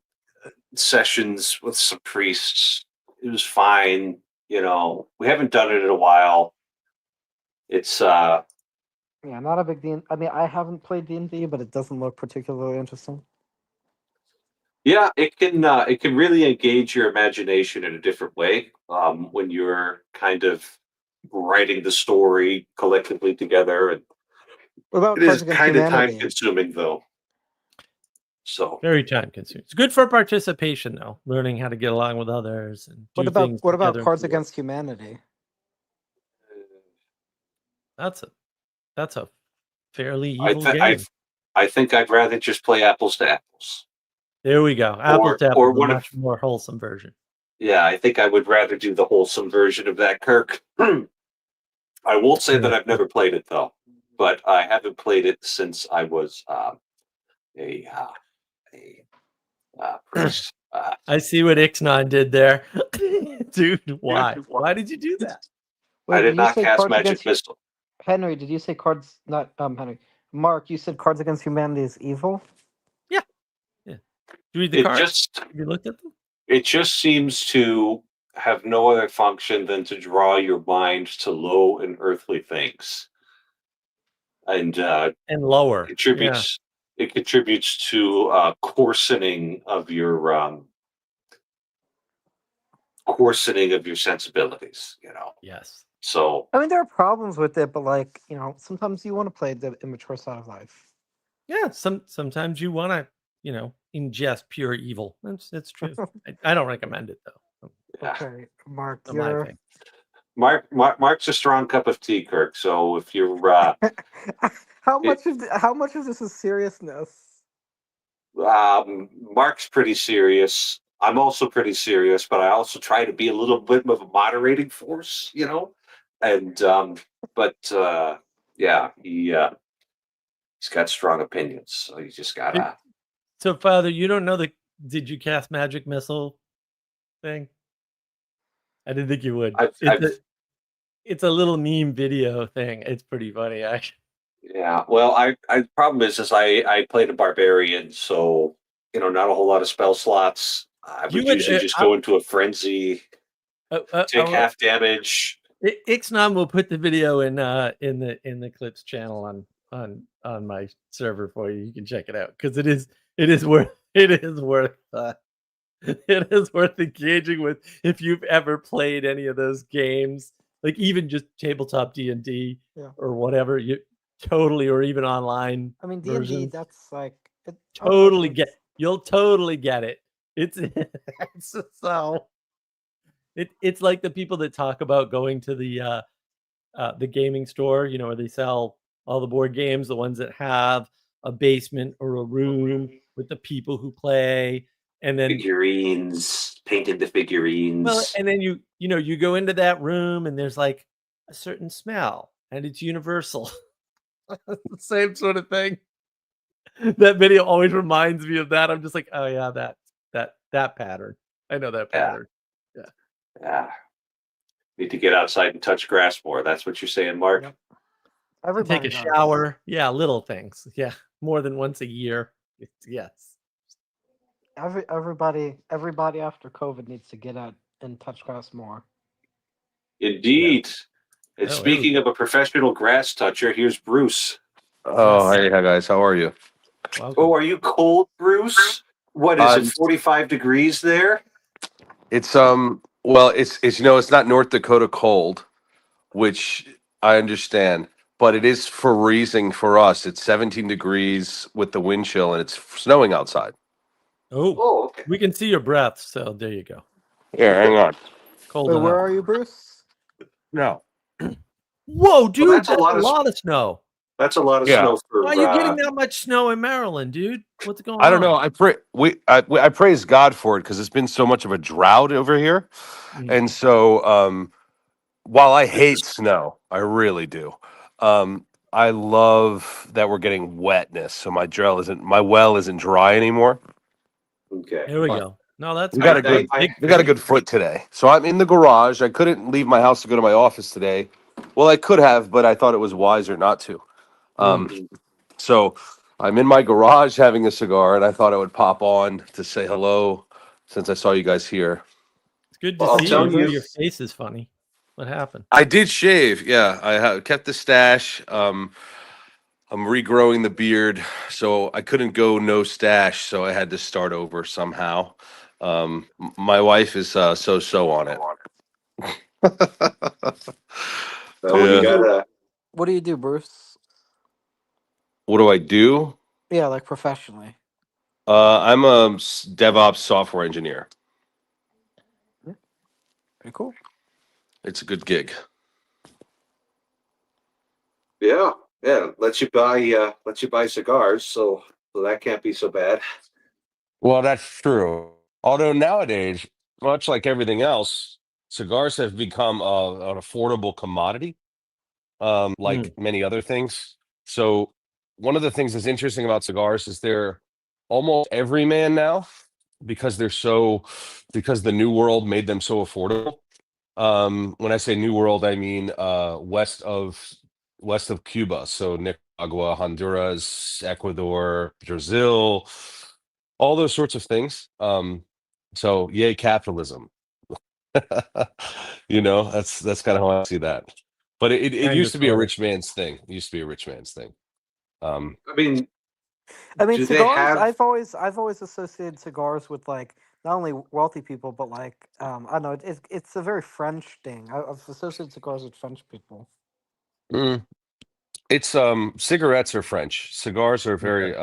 sessions with some priests. It was fine. We haven't done it in a while. It's Yeah, not a big D. I mean, I haven't played D&D, but it doesn't look particularly interesting. yeah, it can really engage your imagination in a different way when you're kind of writing the story collectively together. And What about it Cards is Against kind of time Humanity? consuming, though. So very time consuming. It's good for participation, though. Learning how to get along with others and do things. What about together Cards and feel- Against Humanity? That's a fairly evil game. I think I'd rather just play apples to apples. There we go. Apples to or apples, a what much more wholesome version. Yeah, I think I would rather do the wholesome version of that, Kirk. I will say that I've never played it, though, but I haven't played it since I was a priest. I see what Ixnon did there. Dude, why? Why did you do that? I did not cast Cards Magic Against Missile. Henry, did you say Cards? Not Henry. Mark, you said Cards Against Humanity is evil. Yeah. Did you read the cards? Have you looked at them? It just seems to have no other function than to draw your mind to low and earthly things, and lower. contributes. Yeah. It contributes to coarsening of your sensibilities. Yes. So I mean, there are problems with it, but sometimes you want to play the immature side of life. Yeah. Sometimes you want to, ingest pure evil. That's true. I don't recommend it though. Yeah. Okay, Mark, Mark's a strong cup of tea, Kirk. So if you're how much of this is seriousness? Mark's pretty serious. I'm also pretty serious, but I also try to be a little bit of a moderating force, And yeah, he's got strong opinions, so you just gotta. So, Father, you don't know did you cast Magic Missile thing? I didn't think you would. It's a little meme video thing. It's pretty funny, actually. Yeah. Well, the problem is I played a barbarian, so not a whole lot of spell slots. I would usually just go into a frenzy, take half damage. Ixnon will put the video in the Clips channel on my server for you. You can check it out because it is worth engaging with if you've ever played any of those games, like even just tabletop D&D or whatever. You totally, or even online. I mean, D&D. That's like you'll totally get it. It's like the people that talk about going to the gaming store, where they sell all the board games, the ones that have a basement or a room with the people who play, and then figurines, painted the figurines. Well, and then you go into that room and there's like a certain smell and it's universal. The same sort of thing. That video always reminds me of that. I'm just like, oh yeah, that pattern. I know that pattern. Yeah. Need to get outside and touch grass more. That's what you're saying, Mark? Yep. Take a shower. Yeah, little things. Yeah. more than once a year. Yes. Everybody after COVID needs to get out and touch grass more. Indeed. And Oh, here we speaking go. of a professional grass toucher, here's Bruce. Oh, Yes. hey guys, how are you? Welcome. Oh, are you cold, Bruce? What is it? Um, 45 degrees there? It's well, it's it's not North Dakota cold, which I understand, but it is freezing for us. It's 17 degrees with the wind chill, and it's snowing outside. Oh, Oh, okay. we can see your breath, so there you go. Here, hang on. Cold Wait, where enough. are you, Bruce? No. Whoa, dude, that's that's a lot a of- lot of snow. That's a lot of Yeah. snow for. Why are you getting that much snow in Maryland, dude? What's going on? I don't know. I praise God for it because it's been so much of a drought over here, and so while I hate snow, I really do. I love that we're getting wetness, so my well isn't dry anymore. Okay. Here we go. No, that's We got a fine. good we got a good foot today. So I'm in the garage. I couldn't leave my house to go to my office today. Well, I could have, but I thought it was wiser not to. So I'm in my garage having a cigar, and I thought I would pop on to say hello since I saw you guys here. It's good to Well, I'll see tell you. you- Your face is funny. What happened? I did shave. Yeah, I kept the stash. I'm regrowing the beard, so I couldn't go no stash, so I had to start over somehow. My wife is so on it. So Yeah. you gotta. What do you do, Bruce? What do I do? Yeah, like professionally. I'm a DevOps software engineer. Pretty cool. It's a good gig. Yeah, lets you buy cigars, so that can't be so bad. Well, that's true. Although nowadays, much like everything else, cigars have become an affordable commodity, like many other things. So, one of the things that's interesting about cigars is they're almost everyman now because because the new world made them so affordable. When I say new world, I mean west of Cuba, so Nicaragua, Honduras, Ecuador, Brazil, all those sorts of things. So yay capitalism. That's kind of how I see that. But it Kinda, used to be a sorta. rich man's thing. It used to be a rich man's thing. I mean, I mean, do they cigars. have? I've always associated cigars with like not only wealthy people, but like I don't know. It's a very French thing. I've associated cigars with French people. Mm. It's cigarettes are French. Cigars are very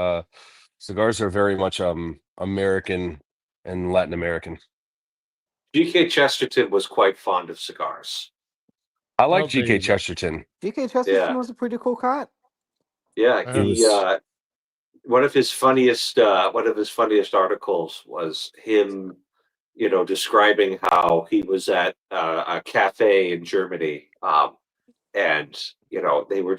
much American and Latin American. G.K. Chesterton was quite fond of cigars. I like Oh, there G.K. you go. Chesterton. G.K. Chesterton Yeah. was a pretty cool cat. Yeah, He he was- one of his funniest articles was him, describing how he was at a cafe in Germany, and they were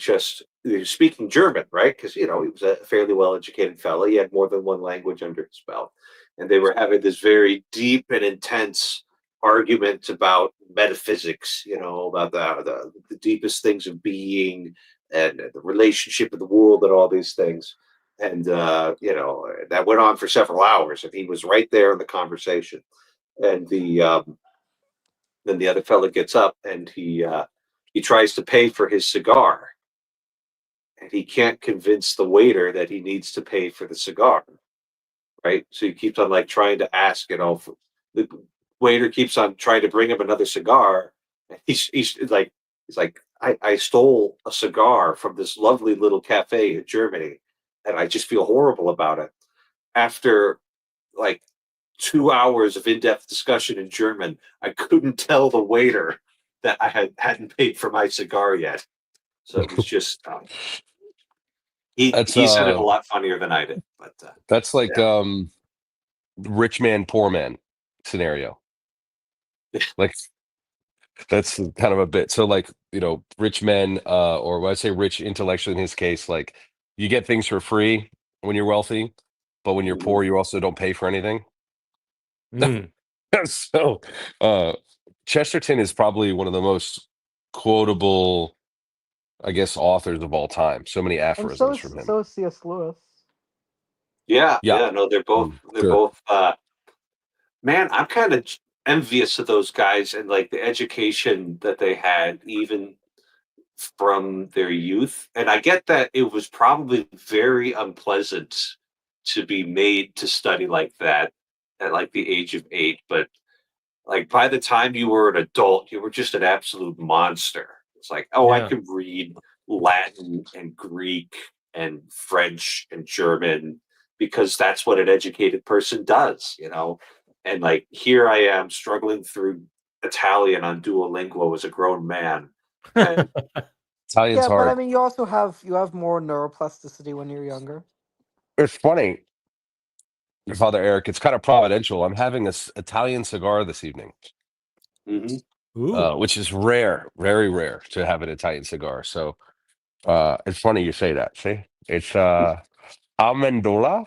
speaking German, right? Because he was a fairly well-educated fellow. He had more than one language under his belt, and they were having this very deep and intense argument about metaphysics. About the deepest things of being and the relationship of the world and all these things. And that went on for several hours, and he was right there in the conversation. And then the other fellow gets up and he tries to pay for his cigar, and he can't convince the waiter that he needs to pay for the cigar, right? So he keeps on like trying to ask, the waiter keeps on trying to bring him another cigar. And he's like, I stole a cigar from this lovely little cafe in Germany, and I just feel horrible about it. After like 2 hours of in-depth discussion in German, I couldn't tell the waiter that I hadn't paid for my cigar yet. So it was just he said it a lot funnier than I did. But That's like rich man, poor man scenario. Like that's kind of a bit. So like, rich men, or when I say rich intellectually in his case, like you get things for free when you're wealthy, but when you're poor, you also don't pay for anything. So Chesterton is probably one of the most quotable I guess, authors of all time. So many And so aphorisms is from him. so is C.S. Lewis. Yeah, Yeah. yeah, no, they're both Sure. man, I'm kind of envious of those guys and like the education that they had even from their youth. And I get that it was probably very unpleasant to be made to study like that at like the age of 8, but like by the time you were an adult, you were just an absolute monster. It's like, oh, I Yeah. can read Latin and Greek and French and German because that's what an educated person does, you know? And like here I am struggling through Italian on Duolingo as a grown man. And Italian's Yeah, but I hard. mean, you have more neuroplasticity when you're younger. It's funny, Father Eric. It's kind of providential. I'm having Italian cigar this evening, mhm. Ooh. which is rare, very rare to have an Italian cigar. So it's funny you say that. See, it's Amendola,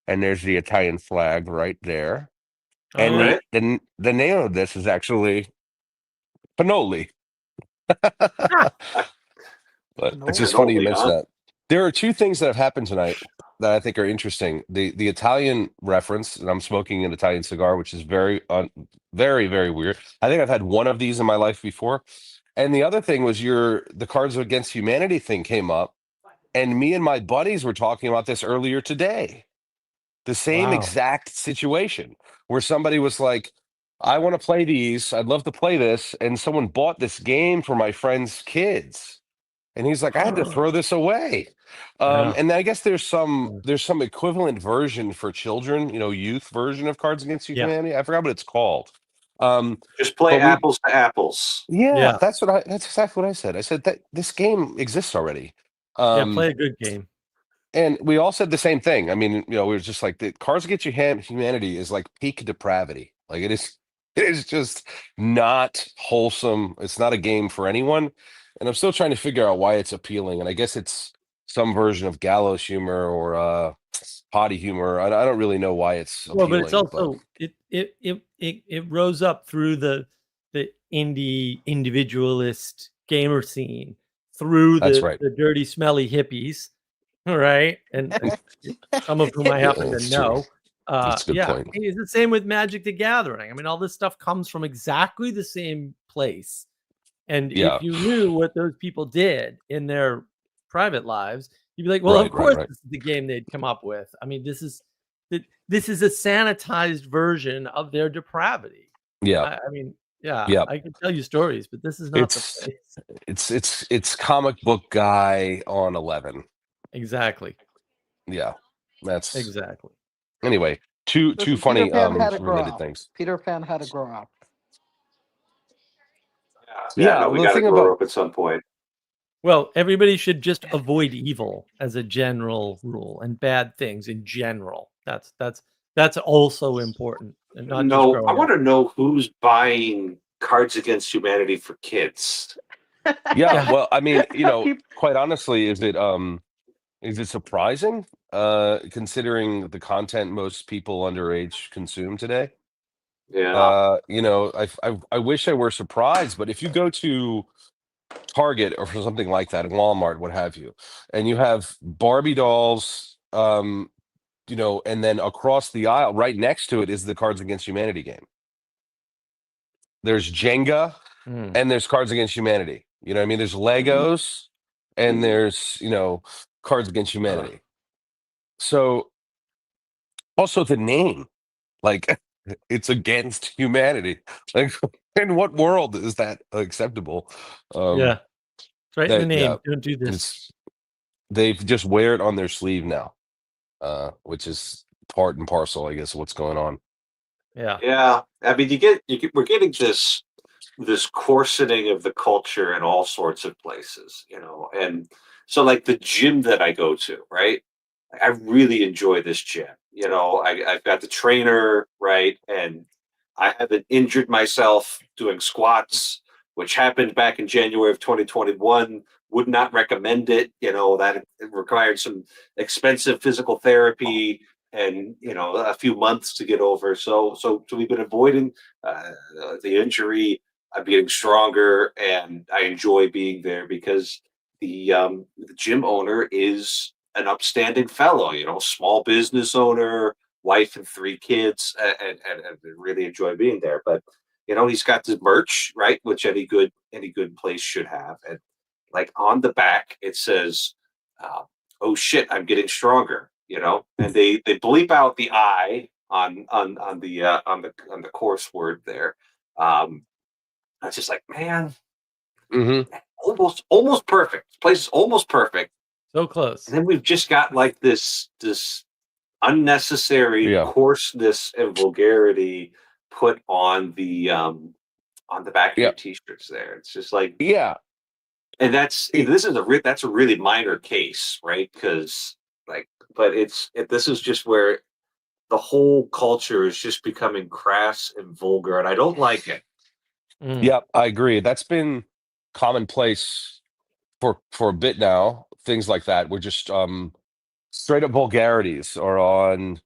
and there's the Italian flag right there. All And right. the name of this is actually Pinoli. But it's just funny you Cannoli, mentioned huh? that. There are two things that have happened tonight that I think are interesting. The Italian reference, and I'm smoking an Italian cigar, which is very, very weird. I think I've had one of these in my life before. And the other thing was the Cards Against Humanity thing came up, and me and my buddies were talking about this earlier today. The same Wow. exact situation where somebody was like, I want to play these. I'd love to play this. And someone bought this game for my friend's kids. And he's like, I had to throw this away. Yeah. And I guess there's some equivalent version for children, youth version of Cards Against Yeah. Humanity. I forgot what it's called. Um, Just play but we, apples to apples. yeah, Yeah. that's exactly what I said. I said that this game exists already. Yeah. Um, Play a good game. and we all said the same thing. I mean, we were just like, the Cards Against Humanity is like peak depravity. Like it is just not wholesome. It's not a game for anyone. And I'm still trying to figure out why it's appealing. And I guess it's some version of gallows humor or potty humor. I don't really know why it's Well, but it's appealing, but also it rose up through the indie individualist gamer scene through that's right. the dirty, smelly hippies, right? And some of whom I happen to It's true. know. That's a good Yeah, point. it's the same with Magic the Gathering. I mean, all this stuff comes from exactly the same place. And Yeah. if you knew what those people did in their private lives, you'd be like, well, of Right, course right. this is the game they'd come up with. I mean, this is a sanitized version of their depravity. Yeah. I mean, yeah, Yeah. I can tell you stories, but this is not the It's place. it's comic book guy on 11. Exactly. Yeah. That's Exactly. anyway, two Listen, funny Peter Pan had to grow related up. things. Peter Pan had to grow up. Yeah, Yeah, no, we well, the got to thing grow about up at some point. Well, everybody should just avoid evil as a general rule and bad things in general. That's also important, and not just No, I growing want up. to know who's buying Cards Against Humanity for kids. Yeah, Yeah. well, I mean, Peop- quite honestly, is it surprising considering the content most people underage consume today? Yeah. I wish I were surprised, but if you go to Target or for something like that, Walmart, what have you, and you have Barbie dolls, and then across the aisle, right next to it is the Cards Against Humanity game. There's Jenga Mm. and there's Cards Against Humanity. You know what I mean? There's Legos and Mhm. there's, Cards Against Humanity. So also the name, like it's against humanity. Like in what world is that acceptable? Yeah. It's right in the Yeah, name. Don't do this. they've just wear it on their sleeve now, which is part and parcel, I guess, of what's going on. Yeah. Yeah. I mean, we're getting this coarsening of the culture in all sorts of places, and so like the gym that I go to, right? I really enjoy this gym. I've got the trainer, right? And I haven't injured myself doing squats, which happened back in January of 2021. Would not recommend it. That it required some expensive physical therapy and a few months to get over. So we've been avoiding the injury. I'm getting stronger, and I enjoy being there because the gym owner is an upstanding fellow, small business owner, wife and 3 kids, and really enjoy being there. But he's got the merch, right, which any good place should have, and like on the back it says, uh, "Oh shit, I'm getting stronger," and they bleep out the I on the course word there. I was just like, man, Hmm. almost perfect. This place is almost perfect. So And close. then we've just got like this unnecessary Yeah. coarseness and vulgarity put on the back of Yeah. your t-shirts there. It's just like, Yeah. and that's a really minor case, right? Because like, but this is just where the whole culture is just becoming crass and vulgar, and I don't like it. Mm. Yeah, I agree. That's been commonplace for a bit now. Things like that. We're just straight up vulgarities are on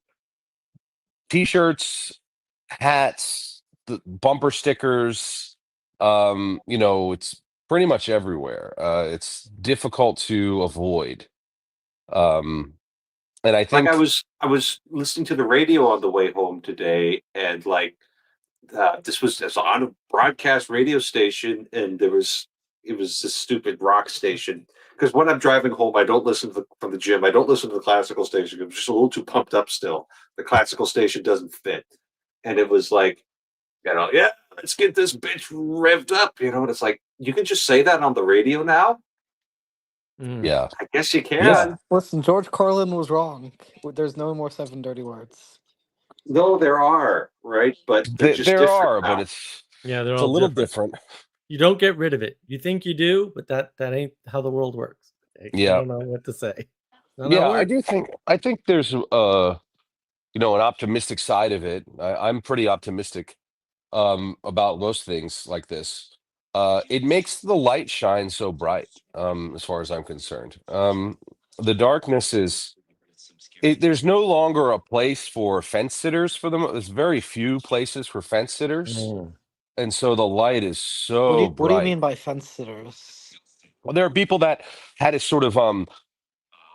t-shirts, hats, the bumper stickers. It's pretty much everywhere. It's difficult to avoid. Um, and I Like think I was listening to the radio on the way home today, and like this was on a broadcast radio station, and it was this stupid rock station. Because when I'm driving home, I don't listen from the gym. I don't listen to the classical station. I'm just a little too pumped up still. The classical station doesn't fit, and it was like, yeah, let's get this bitch revved up. And it's like you can just say that on the radio now. Mm. yeah. I guess you Yeah. can. Listen, George Carlin was wrong. There's no more 7 dirty words. No, there are, right, but they're just There different are, but now. Yeah, they're it's a all little different. different. You don't get rid of it. You think you do, but that ain't how the world works. I Yeah. don't know what to say. Not how Yeah, it works. I think there's an optimistic side of it. I'm pretty optimistic about most things like this. It makes the light shine so bright, as far as I'm concerned. The darkness there's no longer a place for fence sitters for them. There's very few places for fence sitters. Mm. And so the light is What do so you bright. mean by fence sitters? Well, there are people that had a sort of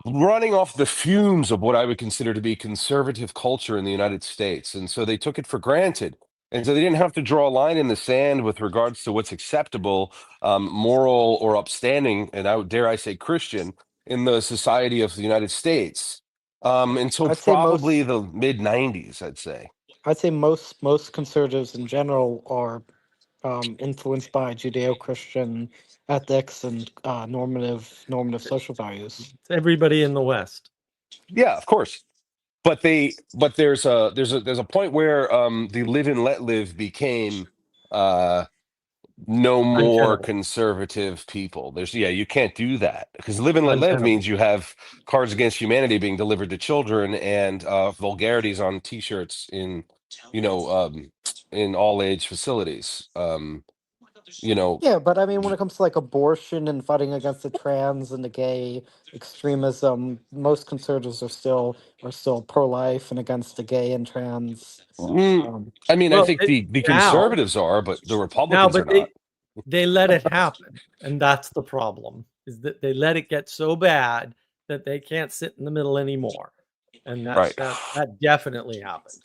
running off the fumes of what I would consider to be conservative culture in the United States. And so they took it for granted. And so they didn't have to draw a line in the sand with regards to what's acceptable, moral, or upstanding, and dare I say Christian, in the society of the United States, until I'd say probably most. the mid 90s, I'd say. I'd say most conservatives in general are influenced by Judeo-Christian ethics and normative social values. It's everybody in the West. Yeah, of course. But there's a point where the live and let live became uh no more Untenable. conservative people. You can't do that because live and let live Untenable. means you have Cards Against Humanity being delivered to children and vulgarities on T-shirts in all age facilities. Yeah, but I mean, when it comes to like abortion and fighting against the trans and the gay extremism, most conservatives are still pro-life and against the gay and trans. mm, Um, I mean, I Well, think the now, conservatives are, but the now, Republicans are but not. they let it happen, and that's the problem. Is that they let it get so bad that they can't sit in the middle anymore, and Right. that definitely happened.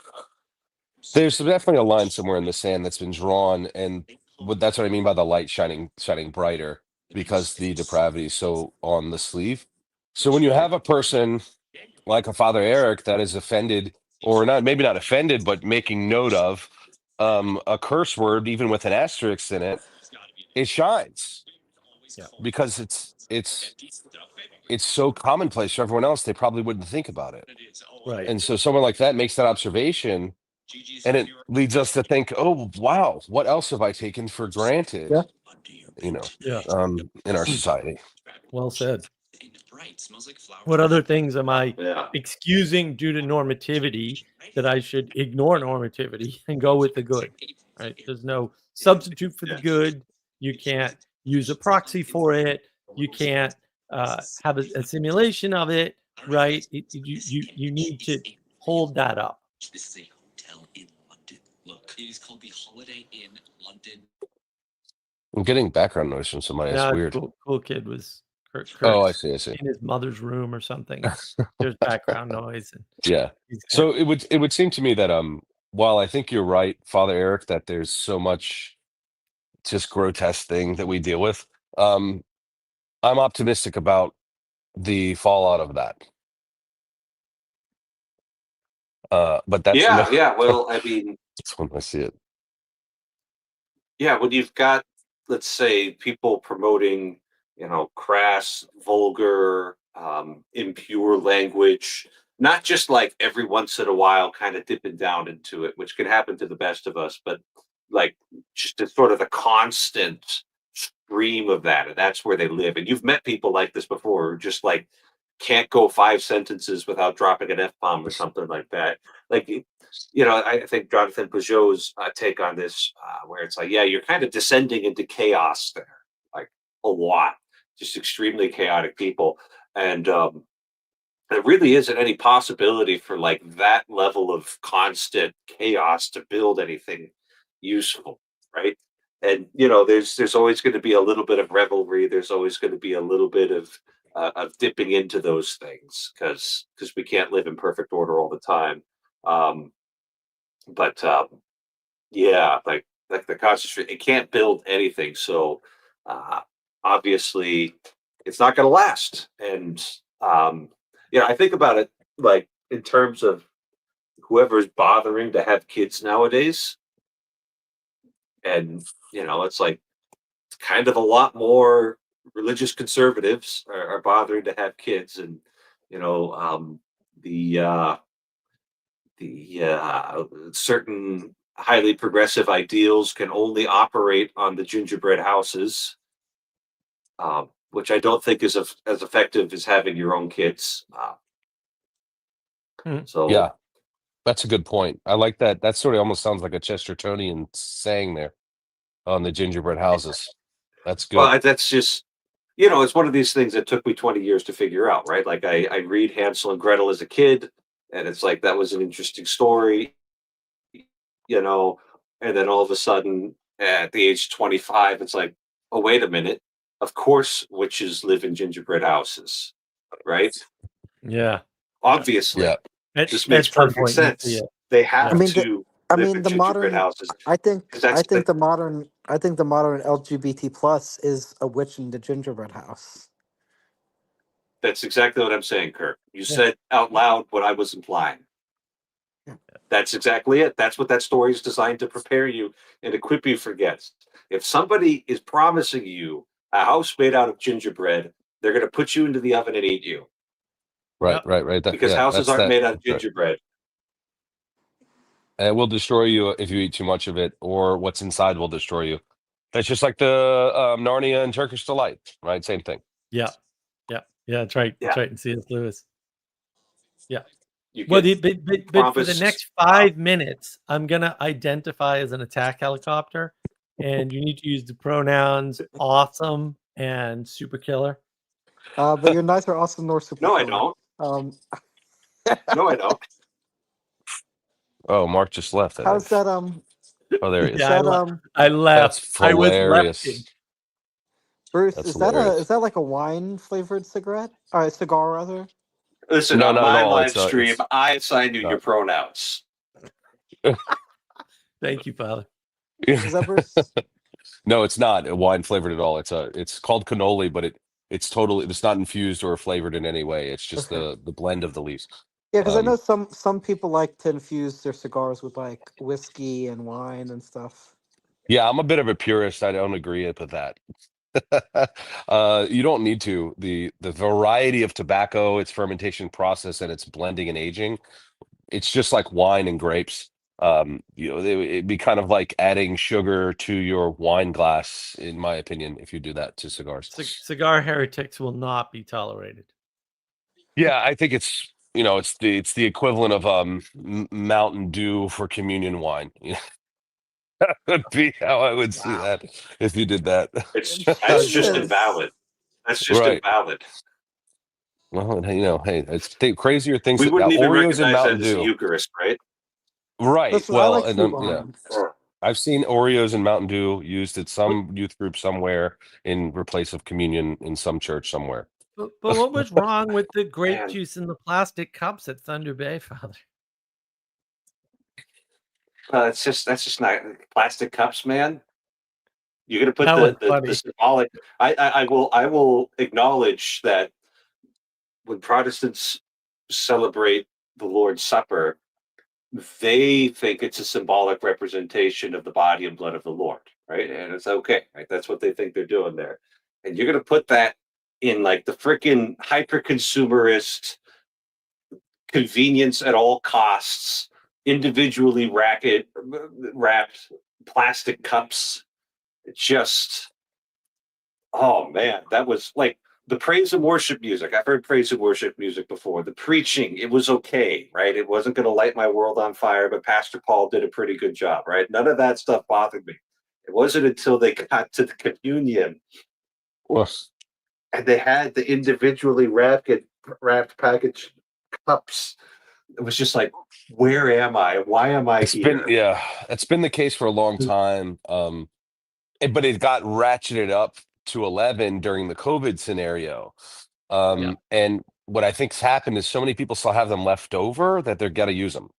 There's definitely a line somewhere in the sand that's been drawn, and that's what I mean by the light shining brighter because the depravity is so on the sleeve. So when you have a person like a Father Eric that is offended, or not, maybe not offended, but making note of a curse word, even with an asterisk in it, it shines Yeah. because it's so commonplace for everyone else. They probably wouldn't think about it, Right. and so someone like that makes that observation. And it leads us to think, oh, wow, what else have I taken for granted, yeah. Yeah. in our society? Well said. What other things am I Yeah. excusing due to normativity that I should ignore normativity and go with the good? Right? There's no substitute for the good. You can't use a proxy for it. You can't have a simulation of it. Right? You need to hold that up. I'm getting background noise from somebody. That's Yeah, weird. cool kid was Oh, I Kirk's see. I see. in his mother's room or something. There's background noise. And Yeah. he's got- So it would seem to me that while I think you're right, Father Eric, that there's so much just grotesque thing that we deal with, I'm optimistic about the fallout of that. But that's Yeah, yeah. Well, I mean, that's when I see it. yeah, when you've got, let's say, people promoting, crass, vulgar, impure language, not just like every once in a while kind of dipping down into it, which can happen to the best of us, but like just a sort of the constant stream of that. And that's where they live. And you've met people like this before, who just like can't go 5 sentences without dropping an F bomb or something like that. Like, I think Jonathan Pageau's take on this, where it's like, yeah, you're kind of descending into chaos there, like a lot, just extremely chaotic people. And there really isn't any possibility for like that level of constant chaos to build anything useful, right? And there's always going to be a little bit of revelry. There's always going to be a little bit of dipping into those things because we can't live in perfect order all the time. Um, but yeah, like the concentrate, it can't build anything. So uh, obviously, it's not going to last. And I think about it like in terms of whoever's bothering to have kids nowadays, and it's like it's kind of a lot more religious conservatives are bothering to have kids, and the certain highly progressive ideals can only operate on the gingerbread houses, which I don't think is as effective as having your own kids. So Yeah, that's a good point. I like that. That sort of almost sounds like a Chestertonian saying there on the gingerbread houses. That's good. well, that's just it's one of these things that took me 20 years to figure out, right? Like I read Hansel and Gretel as a kid, and it's like that was an interesting story, you know, and then all of a sudden at the age of 25, it's like, oh, wait a minute. Of course, witches live in gingerbread houses, right? yeah. Obviously, Yeah. this makes At some perfect point, you see sense. it. They Yeah. have I mean, to I live mean in the gingerbread modern. houses I think because that's I think the modern LGBT plus is a witch in the gingerbread house. that's exactly what I'm saying, Kirk. You Yeah. said out loud what I was implying. Yeah. That's exactly it. That's what that story is designed to prepare you and equip you for guests. If somebody is promising you a house made out of gingerbread, they're going to put you into the oven and eat you Right, Yep. right. because houses That's aren't that. made out of Right. gingerbread. And it will destroy you if you eat too much of it, or what's inside will destroy you. That's just like the Narnia and Turkish Delight, right? Same thing. Yeah. That's right. Yeah. That's right. And C.S. Lewis. Yeah. You Well, get but for the promised. next 5 minutes, I'm gonna identify as an attack helicopter, and you need to use the pronouns awesome and super killer. But you're neither awesome nor super. No, I killer. don't. No, I don't. Oh, Mark just left. I How's think. that? Oh, there he is. Is Yeah, that I left. That's I was hilarious. lefting. Bruce? That's Is hilarious. that like a wine flavored cigarette? Or cigar rather? Listen, No, on not at my all. live stream, I assign you no. your pronouns. Thank you, Father. Is that Bruce? No, it's not wine flavored at all. It's called cannoli, but it's not infused or flavored in any way. It's just Okay. the blend of the leaves. Yeah, because I know some people like to infuse their cigars with like whiskey and wine and stuff. Yeah, I'm a bit of a purist. I don't agree with that. You don't need to. The variety of tobacco, its fermentation process, and its blending and aging, it's just like wine and grapes. It'd be kind of like adding sugar to your wine glass, in my opinion, if you do that to cigars. Cigar heretics will not be tolerated. Yeah, I think it's the equivalent of Mountain Dew for communion wine. That would be how I would see Wow. that if you did that. That's just Jesus. invalid. That's just Right. invalid. Well, hey, it's crazier things We that wouldn't even Oreos and recognize Mountain that as the Dew. Eucharist, right? Right. Listen, I Well, like and sweet yeah. wine. I've seen Oreos and Mountain Dew used at some youth group somewhere in replace of communion in some church somewhere. But what was wrong with the grape Man. juice in the plastic cups at Thunder Bay, Father? That's just not plastic cups, man. You're gonna put That was the funny. symbolic. I will acknowledge that when Protestants celebrate the Lord's Supper, they think it's a symbolic representation of the body and blood of the Lord, right? And it's okay, right? That's what they think they're doing there. And you're gonna put that in like the freaking hyper consumerist convenience at all costs, individually wrapped plastic cups. Just, oh man, that was like the praise and worship music. I've heard praise and worship music before. The preaching, it was okay, right? It wasn't going to light my world on fire, but Pastor Paul did a pretty good job, right? None of that stuff bothered me. It wasn't until they got to the communion Well, and they had the individually wrapped packaged cups. It was just like, where am I? Why am I here? it's been the case for a long time. But it got ratcheted up to 11 during the COVID scenario. And what I think's happened is so many people still have them left over that they're got to use them.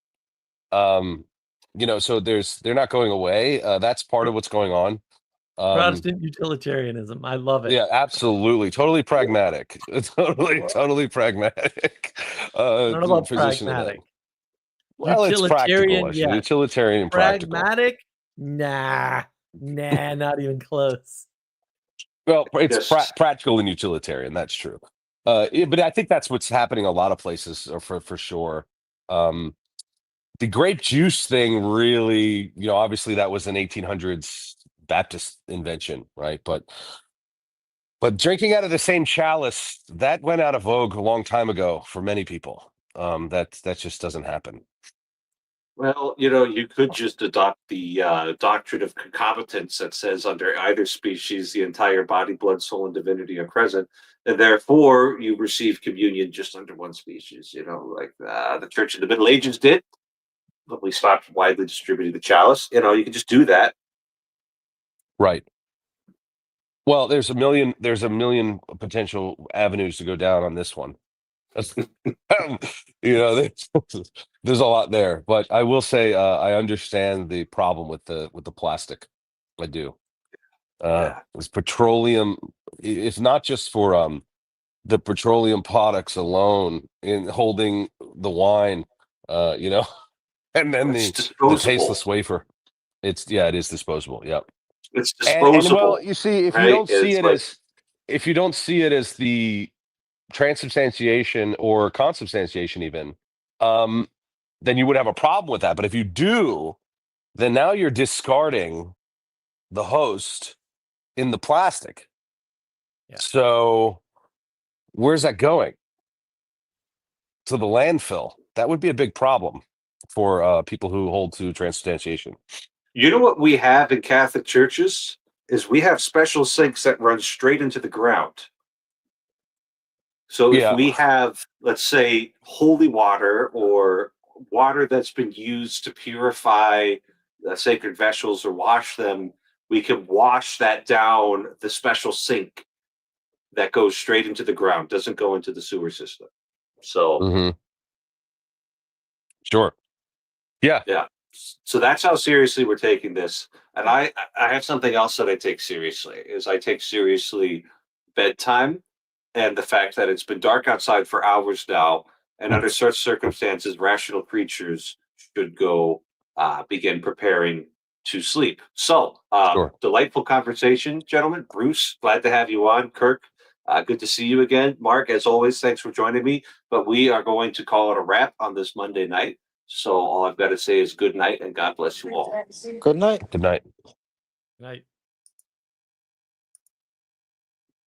So they're not going away. That's part of what's going on. Protestant utilitarianism. I love it. Yeah, absolutely. Totally pragmatic. Totally pragmatic. I don't know about Position of that. pragmatic. Well, it's practical. Yes. Utilitarian and practical. Pragmatic? Nah, not even close. Well, it's practical and utilitarian. That's true. But I think that's what's happening a lot of places, for sure. The grape juice thing really, obviously that was an 1800s Baptist invention, right? But drinking out of the same chalice, that went out of vogue a long time ago for many people. That just doesn't happen. Well, you could just adopt the doctrine of concomitance that says under either species, the entire body, blood, soul, and divinity are present. And therefore, you receive communion just under one species, like the church in the Middle Ages did. But we stopped widely distributing the chalice. You can just do that. Right. Well, there's a million potential avenues to go down on this one. There's a lot there, but I will say I understand the problem with the plastic. I do. It's petroleum. It's not just for the petroleum products alone in holding the wine, and then the tasteless wafer. It is disposable. Yeah. It's disposable. And well, you see, if you don't see it as the transubstantiation or consubstantiation even, then you would have a problem with that. But if you do, then now you're discarding the host in the plastic. Yeah. So where's that going? To the landfill. That would be a big problem for people who hold to transubstantiation. You know what we have in Catholic churches is we have special sinks that run straight into the ground. So if we have, let's say, holy water or water that's been used to purify sacred vessels or wash them, we can wash that down the special sink that goes straight into the ground, doesn't go into the sewer system. So, Sure. Yeah. So that's how seriously we're taking this. And I have something else that I take seriously, is I take seriously bedtime and the fact that it's been dark outside for hours now. And under such circumstances, rational creatures should go begin preparing to sleep. So, delightful conversation, gentlemen. Bruce, glad to have you on. Kirk, good to see you again. Mark, as always, thanks for joining me. But we are going to call it a wrap on this Monday night. So all I've got to say is good night and God bless you all. Good night. Good night. Night.